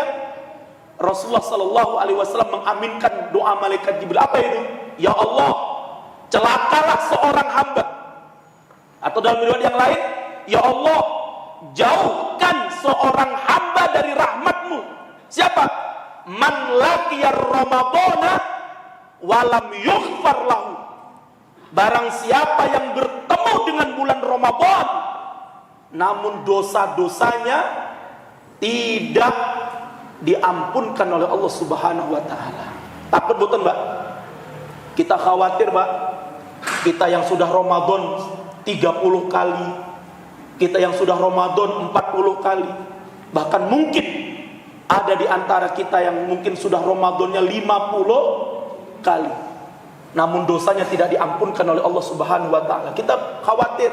Rasulullah sallallahu alaihi wasallam mengaminkan doa malaikat Jibril. Apa itu? Ya Allah, celakalah seorang hamba. Atau dalam riwayat yang lain, ya Allah, jauhkan seorang hamba dari rahmat-Mu. Siapa? Man laqiyar ramadhana walam yughfar lahu. Barang siapa yang bertemu dengan bulan Ramadan namun dosa-dosanya tidak diampunkan oleh Allah Subhanahu wa taala. Takut betul, Mbak? Kita khawatir, Mbak. Kita yang sudah Ramadan 30 kali, kita yang sudah Ramadan 40 kali, bahkan mungkin ada di antara kita yang mungkin sudah Ramadannya 50 kali. namun dosanya tidak diampunkan oleh Allah Subhanahu wa taala. Kita khawatir.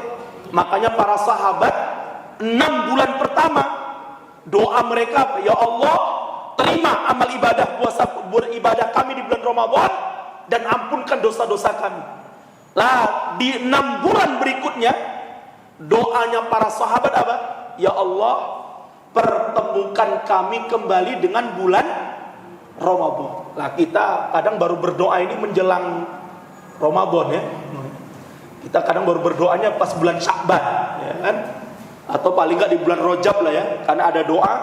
Makanya para sahabat 6 bulan pertama doa mereka, ya Allah, terima amal ibadah puasa beribadah kami di bulan Ramadan dan ampunkan dosa-dosa kami. Lah di 6 bulan berikutnya doanya para sahabat apa? Ya Allah, pertemukan kami kembali dengan bulan Ramadan. Lah kita kadang baru berdoa ini menjelang Ramadan ya. Kita kadang baru berdoanya pas bulan Sya'ban, ya kan? Atau paling nggak di bulan Rajab lah ya. Karena ada doa,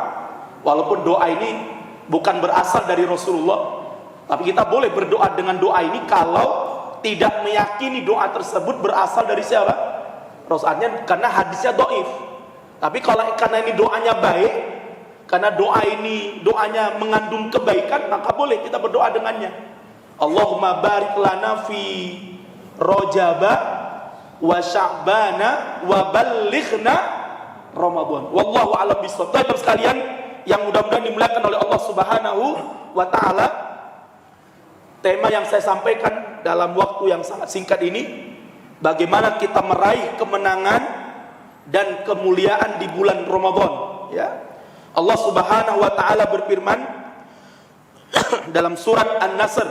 walaupun doa ini bukan berasal dari Rasulullah, tapi kita boleh berdoa dengan doa ini kalau tidak meyakini doa tersebut berasal dari siapa? Rasulnya, karena hadisnya dhaif. Tapi kalau karena ini doanya baik, karena doa ini doanya mengandung kebaikan, maka boleh kita berdoa dengannya. Allahumma barik lana fi Rajaba wa Sya'bana wa ballighna Ramadan. Wallahu a'lam bishawab. Teman-teman sekalian yang mudah-mudahan dimuliakan oleh Allah Subhanahu wa taala, tema yang saya sampaikan dalam waktu yang sangat singkat ini, bagaimana kita meraih kemenangan dan kemuliaan di bulan Ramadan, ya. Allah Subhanahu wa taala berfirman dalam surat An-Nasr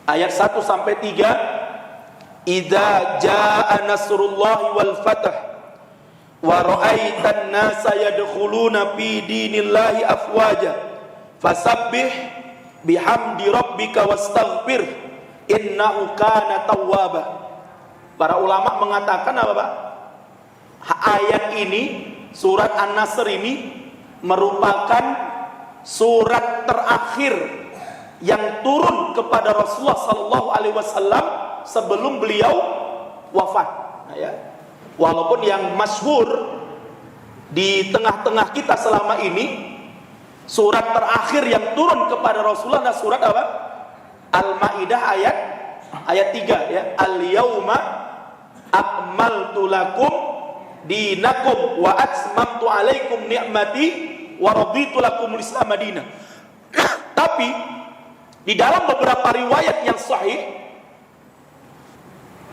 ayat 1 sampai 3, "Idza jaa nasrullahi wal fath wa ra'aitan nasa yadkhuluna fi dinillahi afwaja fasabbih bihamdi rabbika wastaghfir innahu kana tawwaba." Para ulama mengatakan apa, Pak? Ayat ini, surat An-Nasr ini merupakan surat terakhir yang turun kepada Rasulullah sallallahu alaihi wasallam sebelum beliau wafat. Nah, ya. Walaupun yang masyhur di tengah-tengah kita selama ini, surat terakhir yang turun kepada Rasulullah adalah surat apa? Al-Maidah ayat 3 ya. Al-yauma akmaltu lakum dinakum wa atmamtu alaikum ni'mati wa raditu lakumul Islam madinah. Tapi di dalam beberapa riwayat yang sahih,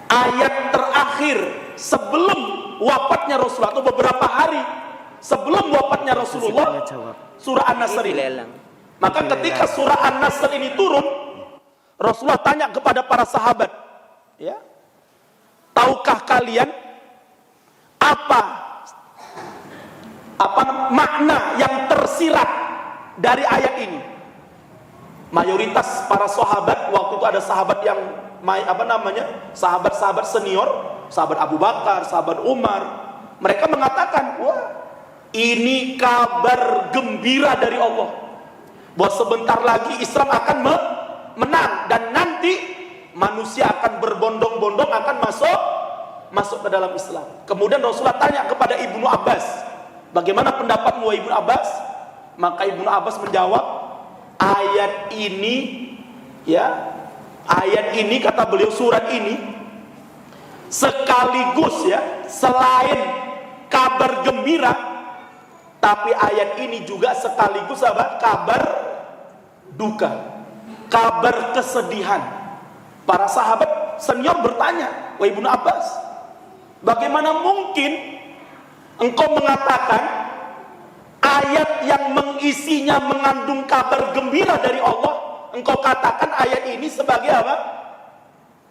ayat terakhir sebelum wafatnya Rasulullah atau beberapa hari sebelum wafatnya Rasulullah, surah An-Nasr ini. Maka ketika surah An-Nasr ini turun, Rasulullah tanya kepada para sahabat, ya, tahukah kalian apa makna yang tersirat dari ayat ini? Mayoritas para sahabat, waktu itu ada sahabat yang sahabat-sahabat senior, sahabat Abu Bakar, sahabat Umar, mereka mengatakan, wah, ini kabar gembira dari Allah bahwa sebentar lagi Islam akan menang dan nanti manusia akan berbondong-bondong akan masuk ke dalam Islam. Kemudian Rasulullah tanya kepada Ibnu Abbas, bagaimana pendapatmu Ibnu Abbas? Maka Ibnu Abbas menjawab, ayat ini, ya, ayat ini, kata beliau, surat ini sekaligus, ya, selain kabar gembira, tapi ayat ini juga sekaligus apa? Kabar duka, kabar kesedihan. Para sahabat senior bertanya, wahai Ibnu Abbas, bagaimana mungkin engkau mengatakan ayat yang mengisinya mengandung kabar gembira dari Allah, engkau katakan ayat ini sebagai apa?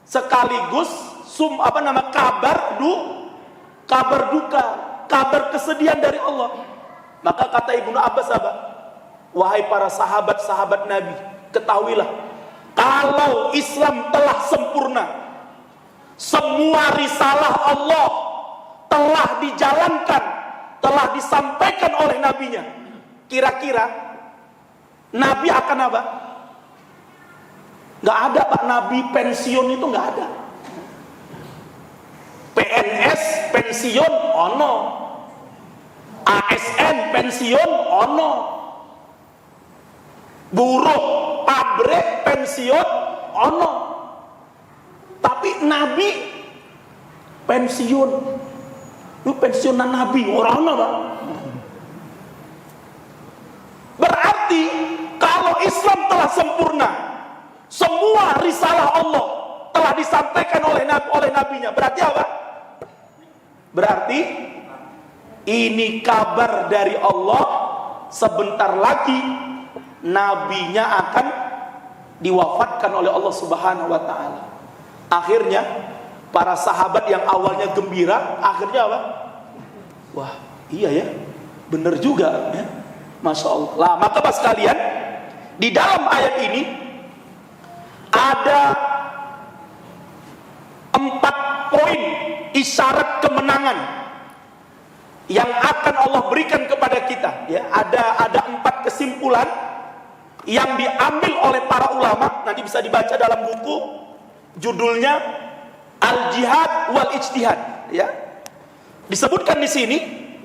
Sekaligus kabar duka, kabar kesedihan dari Allah. Maka kata Ibnu Abbas apa? Wahai para sahabat-sahabat Nabi, ketahuilah, kalau Islam telah sempurna, semua risalah Allah telah dijalankan, telah disampaikan oleh nabinya, kira-kira Nabi akan apa? Gak ada, Pak. Nabi pensiun itu gak ada. PNS pensiun ono, ASN pensiun ono, buruh pabrik pensiun ono, tapi Nabi pensiun. Lu pensiunan Nabi orang ono, Pak. Berarti kalau Islam telah sempurna, semua risalah Allah telah disampaikan oleh nabinya. Berarti apa? Berarti ini kabar dari Allah, sebentar lagi nabinya akan diwafatkan oleh Allah Subhanahu wa taala. Akhirnya para sahabat yang awalnya gembira, akhirnya apa? Wah, iya ya, benar juga ya. Masya Allah. Lah, maka Bapak sekalian, di dalam ayat ini ada 4 poin isyarat kemenangan yang akan Allah berikan kepada kita. Ya, ada 4 kesimpulan yang diambil oleh para ulama. Nanti bisa dibaca dalam buku, judulnya Al-Jihad wal Ijtihad. Ya, disebutkan di sini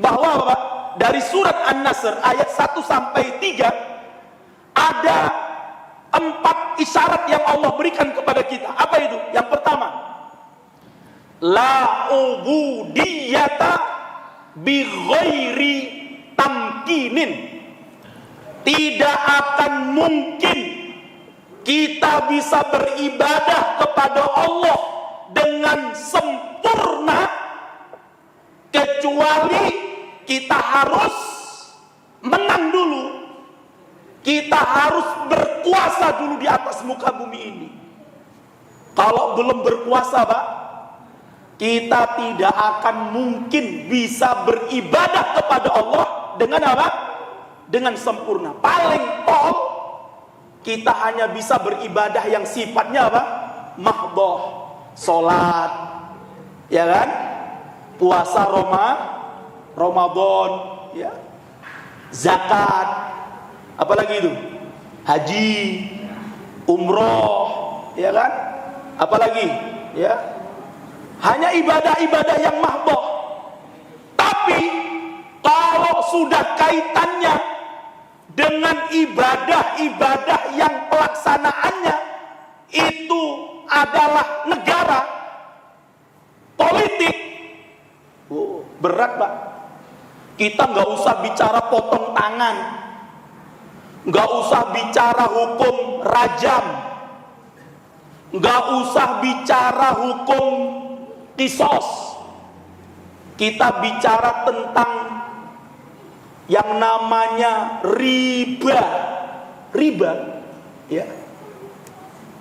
bahwa Bapak, dari surat An-Nasr ayat 1 sampai 3 ada 4 isyarat yang Allah berikan kepada kita. Apa itu? Yang pertama, la ubudiyata bi ghairi tamkinin. Tidak akan mungkin kita bisa beribadah kepada Allah dengan sempurna kecuali kita harus menang dulu. Kita harus berkuasa dulu di atas muka bumi ini. Kalau belum berkuasa, Pak, kita tidak akan mungkin bisa beribadah kepada Allah dengan apa? Dengan sempurna. Paling tol kita hanya bisa beribadah yang sifatnya apa? Mahdhah, salat, ya kan? Puasa Ramadan, ya. Zakat, apalagi itu? Haji, umroh, ya kan? Apalagi, ya? Hanya ibadah-ibadah yang mahdhah. Tapi kalau sudah kaitannya dengan ibadah-ibadah yang pelaksanaannya itu adalah negara, politik, berat, Pak. Kita nggak usah bicara potong tangan, nggak usah bicara hukum rajam, nggak usah bicara hukum kisos. Kita bicara tentang yang namanya riba, ya.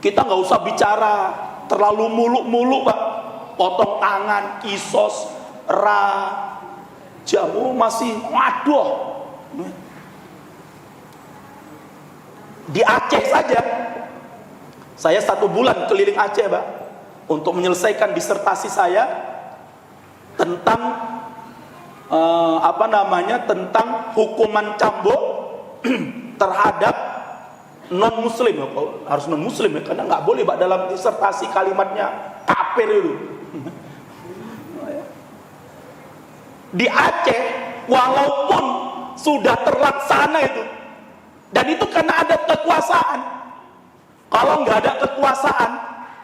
Kita nggak usah bicara terlalu muluk-muluk, Pak. Potong tangan, kisos, jamu masih waduh. Di Aceh saja, saya 1 bulan keliling Aceh, Pak, untuk menyelesaikan disertasi saya tentang tentang hukuman cambuk terhadap non muslim. Harus non muslim ya, karena nggak boleh, Pak, dalam disertasi kalimatnya kafir itu. Di Aceh, walaupun sudah terlaksana itu, dan itu karena ada kekuasaan. Kalau nggak ada kekuasaan,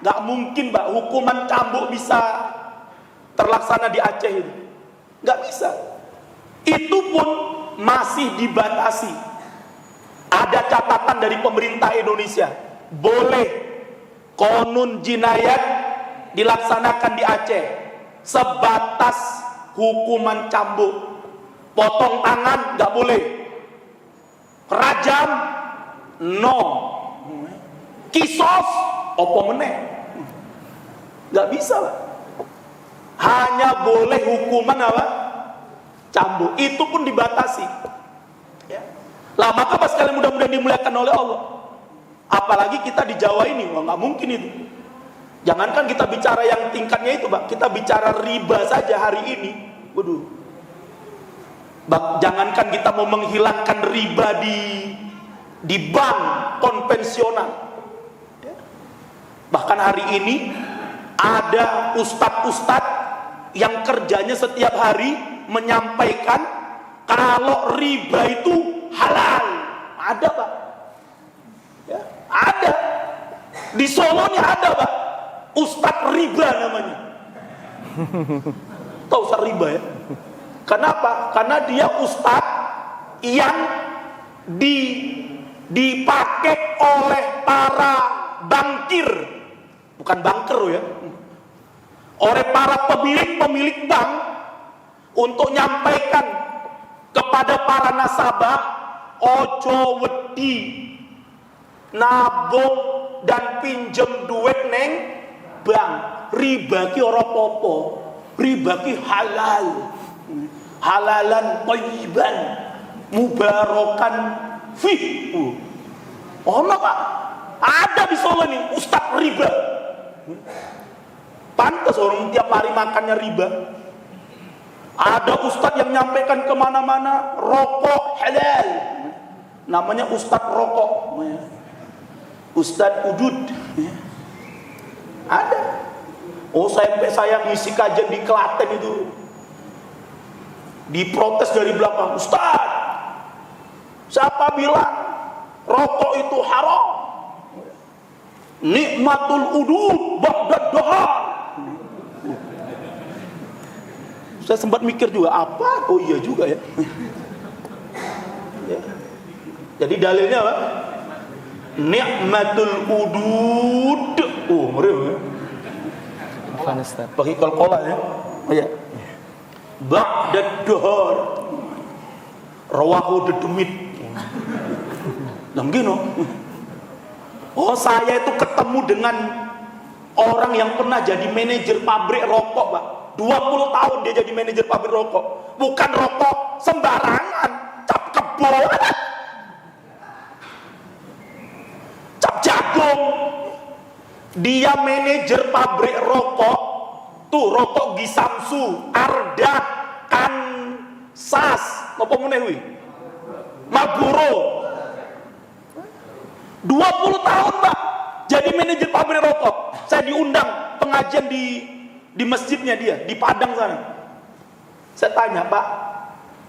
nggak mungkin, Mbak, hukuman cambuk bisa terlaksana di Aceh itu. Nggak bisa. Itu pun masih dibatasi. Ada catatan dari pemerintah Indonesia, boleh konun jinayat dilaksanakan di Aceh sebatas hukuman cambuk. Potong tangan nggak boleh, rajam no, kisos opo meneh, nggak bisa, Pak. Hanya boleh hukuman apa? Cambuk. Itu pun dibatasi, ya. Lah, maka pas kalian mudah-mudahan dimuliakan oleh Allah, apalagi kita di Jawa ini, wah, nggak mungkin itu. Jangankan kita bicara yang tingkatnya itu, Pak, kita bicara riba saja hari ini, waduh. Jangankan kita mau menghilangkan riba di bank konvensional, ya. Bahkan hari ini ada ustadz-ustadz yang kerjanya setiap hari menyampaikan kalau riba itu halal. Ada, Pak, ya, ada di Solo nya ada, Pak, ustadz riba namanya. Tahu ustadz riba ya? Kenapa? Karena dia ustadz yang dipakai oleh para bankir, bukan banker ya, oleh para pemilik bank untuk nyampaikan kepada para nasabah, ojo wedi nabung dan pinjem duit neng bank, riba ki ora popo, riba ki halal, halalan thayyiban mubarakan fih. Ono Pak, ada di Solo nih ustaz riba. Pantas orang tiap hari makannya riba. Ada ustaz yang nyampaikan kemana-mana rokok halal, namanya ustaz rokok, ustaz udud. Ada. Oh saya ngisi kajian di Klaten itu, diprotes dari belakang, ustaz, siapa bilang rokok itu haram? Nikmatul udud ba'dad dahar. Saya sempat mikir juga, apa? Oh iya juga ya. Ya. Jadi dalilnya apa? Nikmatul udud. Oh, ngeri ya. Pakai kol-kola ya. Oh iya. Ba'dad dahar. Rawahu dedemit. Gini. Oh, saya itu ketemu dengan orang yang pernah jadi manajer pabrik rokok, Pak. 20 tahun dia jadi manajer pabrik rokok. Bukan rokok sembarangan, cap kebo, cap jagung. Dia manajer pabrik rokok. Tuh rokok Gisamsu, Arda, Kansas, apa meneh kuwi? Marlboro. 20 tahun Pak jadi manajer pabrik rokok. Saya diundang pengajian di masjidnya dia di Padang sana. Saya tanya, Pak,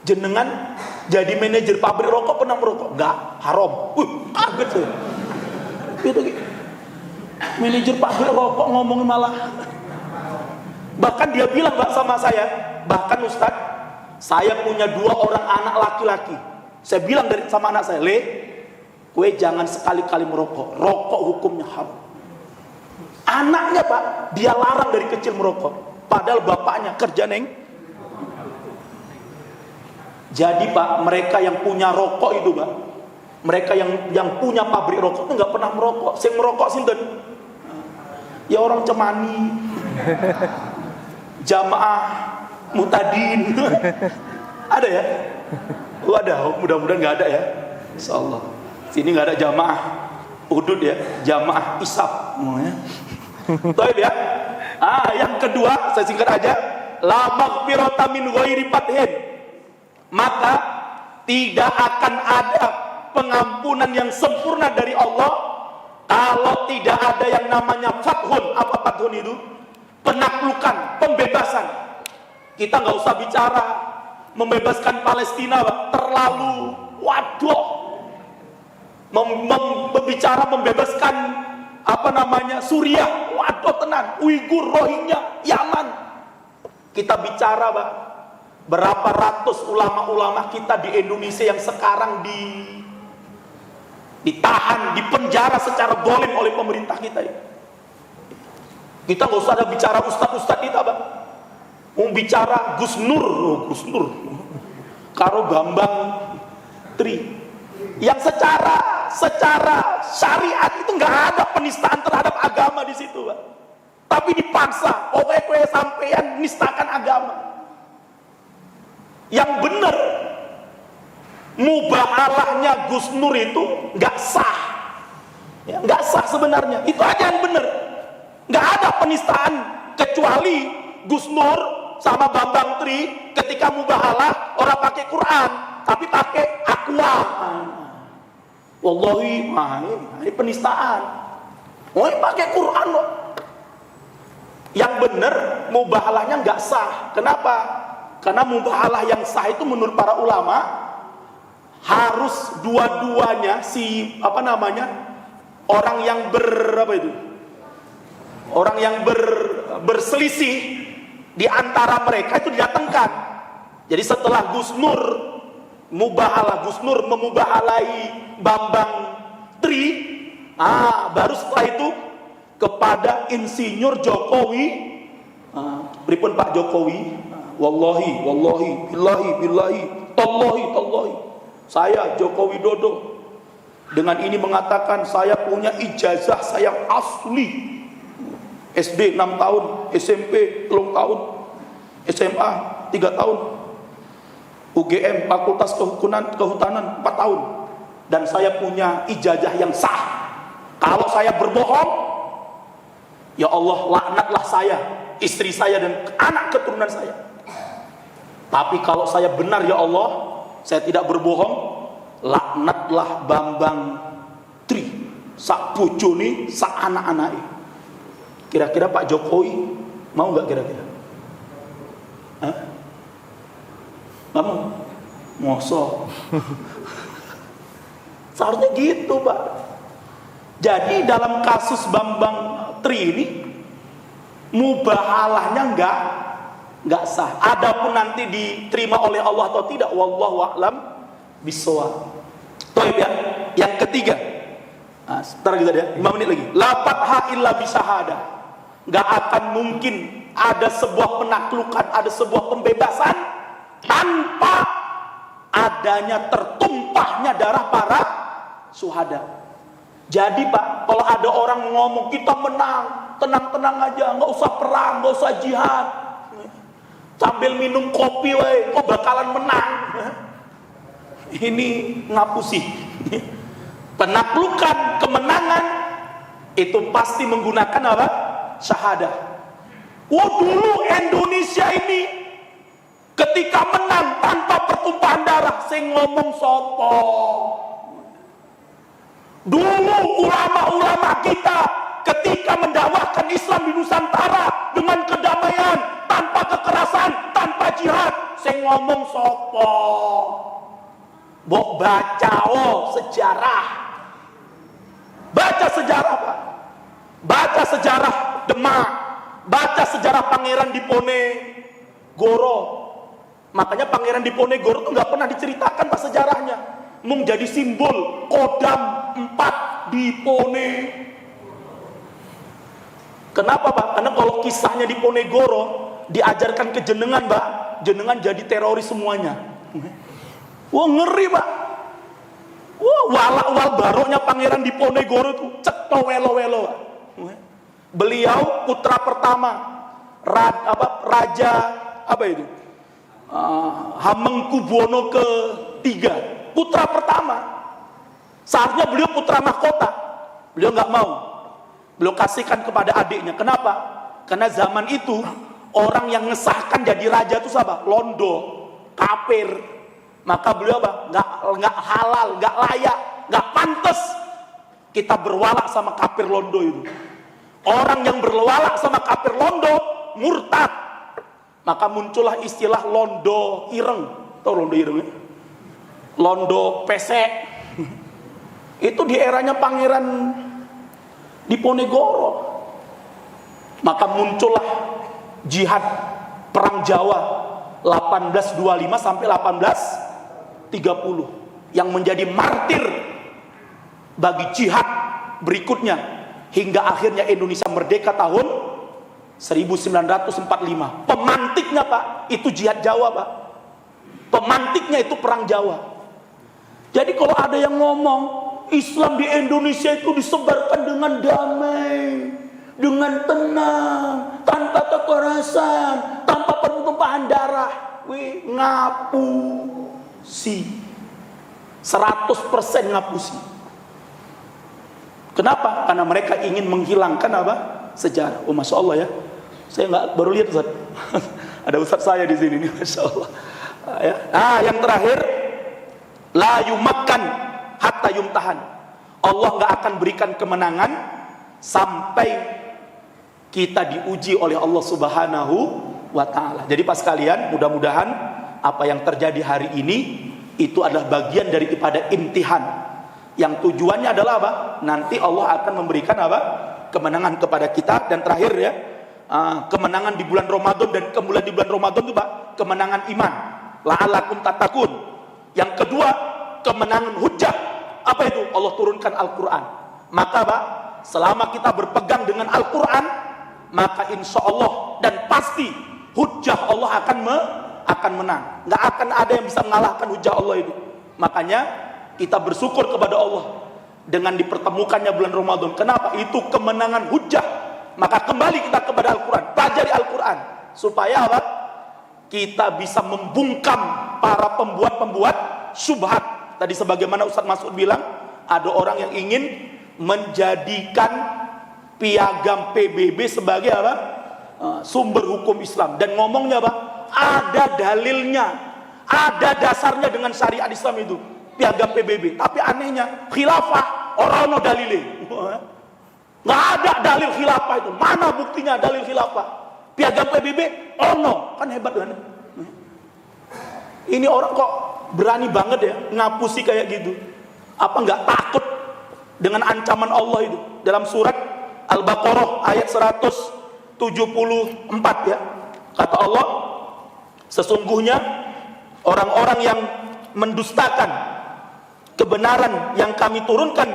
jenengan jadi manajer pabrik rokok pernah merokok? Enggak, haram. Kaget saya. Gitu. Manajer pabrik rokok ngomongin malah. Bahkan dia bilang Pak sama saya, bahkan Ustaz, saya punya 2 orang anak laki-laki. Saya bilang sama anak saya, kue jangan sekali-kali merokok. Rokok hukumnya haram. Anaknya Pak, dia larang dari kecil merokok. Padahal bapaknya kerja neng. Jadi Pak, mereka yang punya rokok itu Pak, mereka yang punya pabrik rokok itu nggak pernah merokok. Sing merokok sinten? Ya orang Cemani, jamaah Mutadin. Ada ya? Oh ada, mudah-mudahan nggak ada ya. Insyaallah. Sini nggak ada jamaah udud ya, jamaah isap semuanya. Tahu ya? Yang kedua saya singkat aja, la maghfirata min ghairi fathin. Maka tidak akan ada pengampunan yang sempurna dari Allah kalau tidak ada yang namanya fathun. Apa fathun itu? Penaklukan, pembebasan. Kita nggak usah bicara membebaskan Palestina, Pak. Terlalu waduh. Membicara membebaskan Suriah, waduh tenan, Uighur, Rohingya, Yaman. Kita bicara Pak, berapa ratus ulama-ulama kita di Indonesia yang sekarang ditahan, dipenjara secara zalim oleh pemerintah kita ya. Kita nggak usah ada bicara ustadz-ustadz kita Pak. Mau bicara Gus Nur, Karo Bambang Tri, yang secara syariat itu nggak ada penistaan terhadap agama di situ, Pak. Tapi dipaksa, pokoknya sampean nistakan agama. Yang benar, mubahalahnya Gus Nur itu nggak sah, ya, nggak sah sebenarnya. Itu aja yang benar. Nggak ada penistaan kecuali Gus Nur sama Bambang Tri ketika mubahalah orang pakai Quran, tapi pakai aqua. Wallahi, ini penistaan. Oh, ini pakai Quran loh. Yang benar mubahalahnya nggak sah. Kenapa? Karena mubahalah yang sah itu menurut para ulama harus dua-duanya orang yang orang yang berselisih di antara mereka itu didatangkan. Jadi setelah Gus Nur memubahalai Bambang Tri, Baru setelah itu kepada Insinyur Jokowi. Pripun Pak Jokowi? Wallahi, billahi, tallahi. Saya Joko Widodo dengan ini mengatakan saya punya ijazah saya asli. SD 6 tahun, SMP 3 tahun, SMA 3 tahun, UGM Fakultas Kehutanan 4 tahun, dan saya punya ijazah yang sah. Kalau saya berbohong, ya Allah laknatlah saya, istri saya dan anak keturunan saya. Tapi kalau saya benar ya Allah, saya tidak berbohong, laknatlah Bambang Tri sak bojone sak anak-anake. Kira-kira Pak Jokowi mau nggak kira-kira? Nggak mau? Mosok. Seharusnya gitu Pak. Jadi dalam kasus Bambang Tri ini mubahalahnya nggak sah. Adapun nanti diterima oleh Allah atau tidak, wallahu a'lam bishawab. Toib ya. Yang ketiga, sebentar kita ya, 5 menit lagi. La fatha illa bisyahada. Nggak akan mungkin ada sebuah penaklukan, ada sebuah pembebasan tanpa adanya tertumpahnya darah para syuhada. Jadi Pak, kalau ada orang ngomong kita menang, tenang-tenang aja, nggak usah perang, nggak usah jihad, sambil minum kopi, kok bakalan menang. Ini ngapusi. Penaklukan, kemenangan itu pasti menggunakan apa? Syahadah. Dulu Indonesia ini ketika menang tanpa pertumpahan darah, sing ngomong sopo. Dulu ulama-ulama kita ketika mendakwahkan Islam di Nusantara dengan kedamaian, tanpa kekerasan, tanpa jihad, sing ngomong sopo. Bok baca sejarah. Baca sejarah Pak. Baca sejarah Demak, baca sejarah Pangeran Diponegoro. Makanya Pangeran Diponegoro itu nggak pernah diceritakan Pak sejarahnya. Menjadi simbol Kodam 4 Dipone. Kenapa Pak? Karena kalau kisahnya Diponegoro diajarkan ke jenengan Pak, jenengan jadi teroris semuanya. Wah ngeri Pak. Wah walak-wal baroknya Pangeran Diponegoro itu ceto welo-welo Pak. Beliau putra pertama Raja apa itu? Hamengkubuwono ketiga, putra pertama. Seharusnya beliau putra mahkota, beliau nggak mau. Beliau kasihkan kepada adiknya. Kenapa? Karena zaman itu orang yang ngesahkan jadi raja itu siapa? Londo, kafir. Maka beliau apa? Nggak halal, nggak layak, nggak pantas kita berwalak sama kafir Londo itu. Orang yang berwalak sama kafir Londo murtad. Maka muncullah istilah Londo Ireng. Tahu Londo Ireng ya? Londo pesek. Itu di eranya Pangeran Diponegoro. Maka muncullah jihad perang Jawa 1825 sampai 1830 yang menjadi martir bagi jihad berikutnya hingga akhirnya Indonesia merdeka tahun 1945. Pemantiknya Pak, itu jihad Jawa Pak. Pemantiknya itu perang Jawa. Jadi kalau ada yang ngomong Islam di Indonesia itu disebarkan dengan damai, dengan tenang, tanpa kekerasan, tanpa pertumpahan darah. Wih, ngapusi. 100% ngapusi. Kenapa? Karena mereka ingin menghilangkan apa? Sejarah. Oh, masya Allah ya. Saya nggak baru lihat Ustaz. Ada Ustaz saya di sini nih, masya Allah. Ya. Yang terakhir, la yumakkan hatta yumtahan. Allah nggak akan berikan kemenangan sampai kita diuji oleh Allah Subhanahu wa Ta'ala. Jadi pas kalian, mudah-mudahan apa yang terjadi hari ini itu adalah bagian daripada imtihan. Yang tujuannya adalah apa? Nanti Allah akan memberikan apa? Kemenangan kepada kita. Dan terakhir ya, kemenangan di bulan Ramadan. Dan kemudian di bulan Ramadan itu Pak, kemenangan iman. La'alakum tatakun. Yang kedua, kemenangan hujjah. Apa itu? Allah turunkan Al-Quran. Maka Pak, selama kita berpegang dengan Al-Quran, maka insya Allah dan pasti hujjah Allah akan menang. Nggak akan ada yang bisa mengalahkan hujjah Allah itu. Makanya kita bersyukur kepada Allah dengan dipertemukannya bulan Ramadan. Kenapa? Itu kemenangan hujjah. Maka kembali kita kepada Al-Quran, pelajari Al-Quran supaya apa? Kita bisa membungkam para pembuat syubhat. Tadi sebagaimana Ustaz Mas'ud bilang, ada orang yang ingin menjadikan piagam PBB sebagai apa? Sumber hukum Islam, dan ngomongnya apa? Ada dalilnya, ada dasarnya dengan syariat Islam itu piagam PBB. Tapi anehnya khilafah orang no dalile. Nggak ada dalil khilafah itu. Mana buktinya dalil khilafah? Piagam PBB ono, kan hebat kan? Ini orang kok berani banget ya ngapusi kayak gitu. Apa nggak takut dengan ancaman Allah itu? Dalam surat Al-Baqarah ayat 174 ya. Kata Allah, sesungguhnya orang-orang yang mendustakan kebenaran yang kami turunkan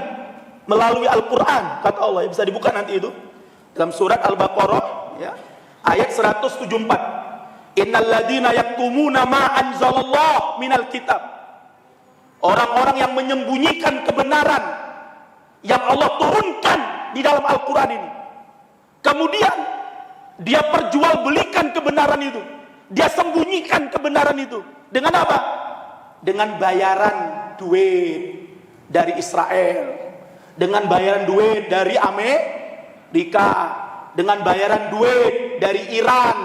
melalui Al-Quran, kata Allah, ya, bisa dibuka nanti itu dalam surat Al-Baqarah ya, ayat 174. Innal ladina yaktumuna ma anzalallah minal kitab. Orang-orang yang menyembunyikan kebenaran yang Allah turunkan di dalam Al-Quran ini, kemudian dia perjualbelikan kebenaran itu, dia sembunyikan kebenaran itu dengan apa? Dengan bayaran duit dari Israel, dengan bayaran duit dari Amerika, dengan bayaran duit dari Iran,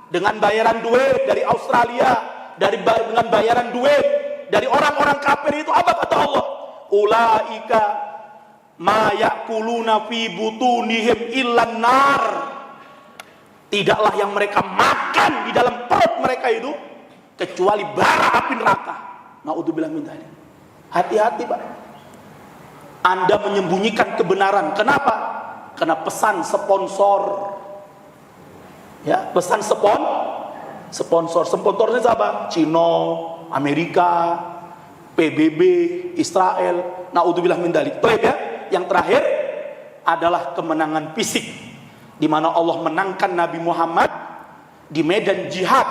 dengan bayaran duit dari Australia, dengan bayaran duit dari orang-orang kafir itu. Apa kata Allah? Ulaika ma yakuluna fi butunihim illan nar. Tidaklah yang mereka makan di dalam perut mereka itu kecuali bara api neraka. Naudzubillah min dzalik. Hati-hati Pak, Anda menyembunyikan kebenaran. Kenapa? Karena pesan sponsor. Ya, pesan sponsor. Sponsornya siapa? Cina, Amerika, PBB, Israel. Naudzubillah min dzalik. Baik ya. Yang terakhir adalah kemenangan fisik, di mana Allah menangkan Nabi Muhammad di medan jihad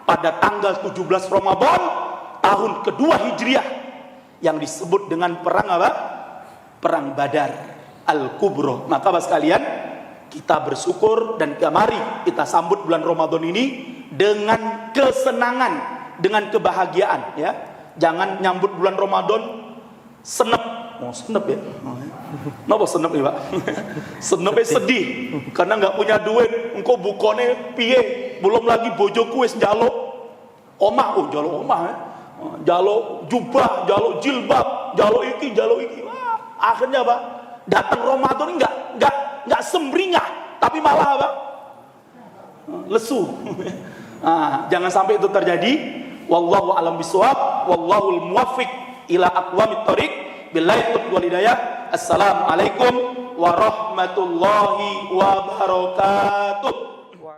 pada tanggal 17 Ramadan tahun kedua Hijriah yang disebut dengan perang apa? Perang Badar Al-Kubro. Maka Bapak sekalian, kita bersyukur dan mari kita sambut bulan Ramadan ini dengan kesenangan, dengan kebahagiaan ya. Jangan nyambut bulan Ramadan senep. Oh, senep ya. Napa senep ya, Pak? Senepnya sedih karena nggak punya duit. Engko bukone piye? Belum lagi bojoku wis njaluk omah, njaluk omah ya. Njaluk jubah, njaluk jilbab, njaluk iki. Wah, akhirnya Pak, datang Ramadan enggak semringah, tapi malah apa? Lesu. Nah, jangan sampai itu terjadi. Wallahu a'lam bishawab, wallahul muwaffiq ila aqwamit thoriq. Billahi taufiq wal hidayah. Assalamualaikum warahmatullahi wabarakatuh.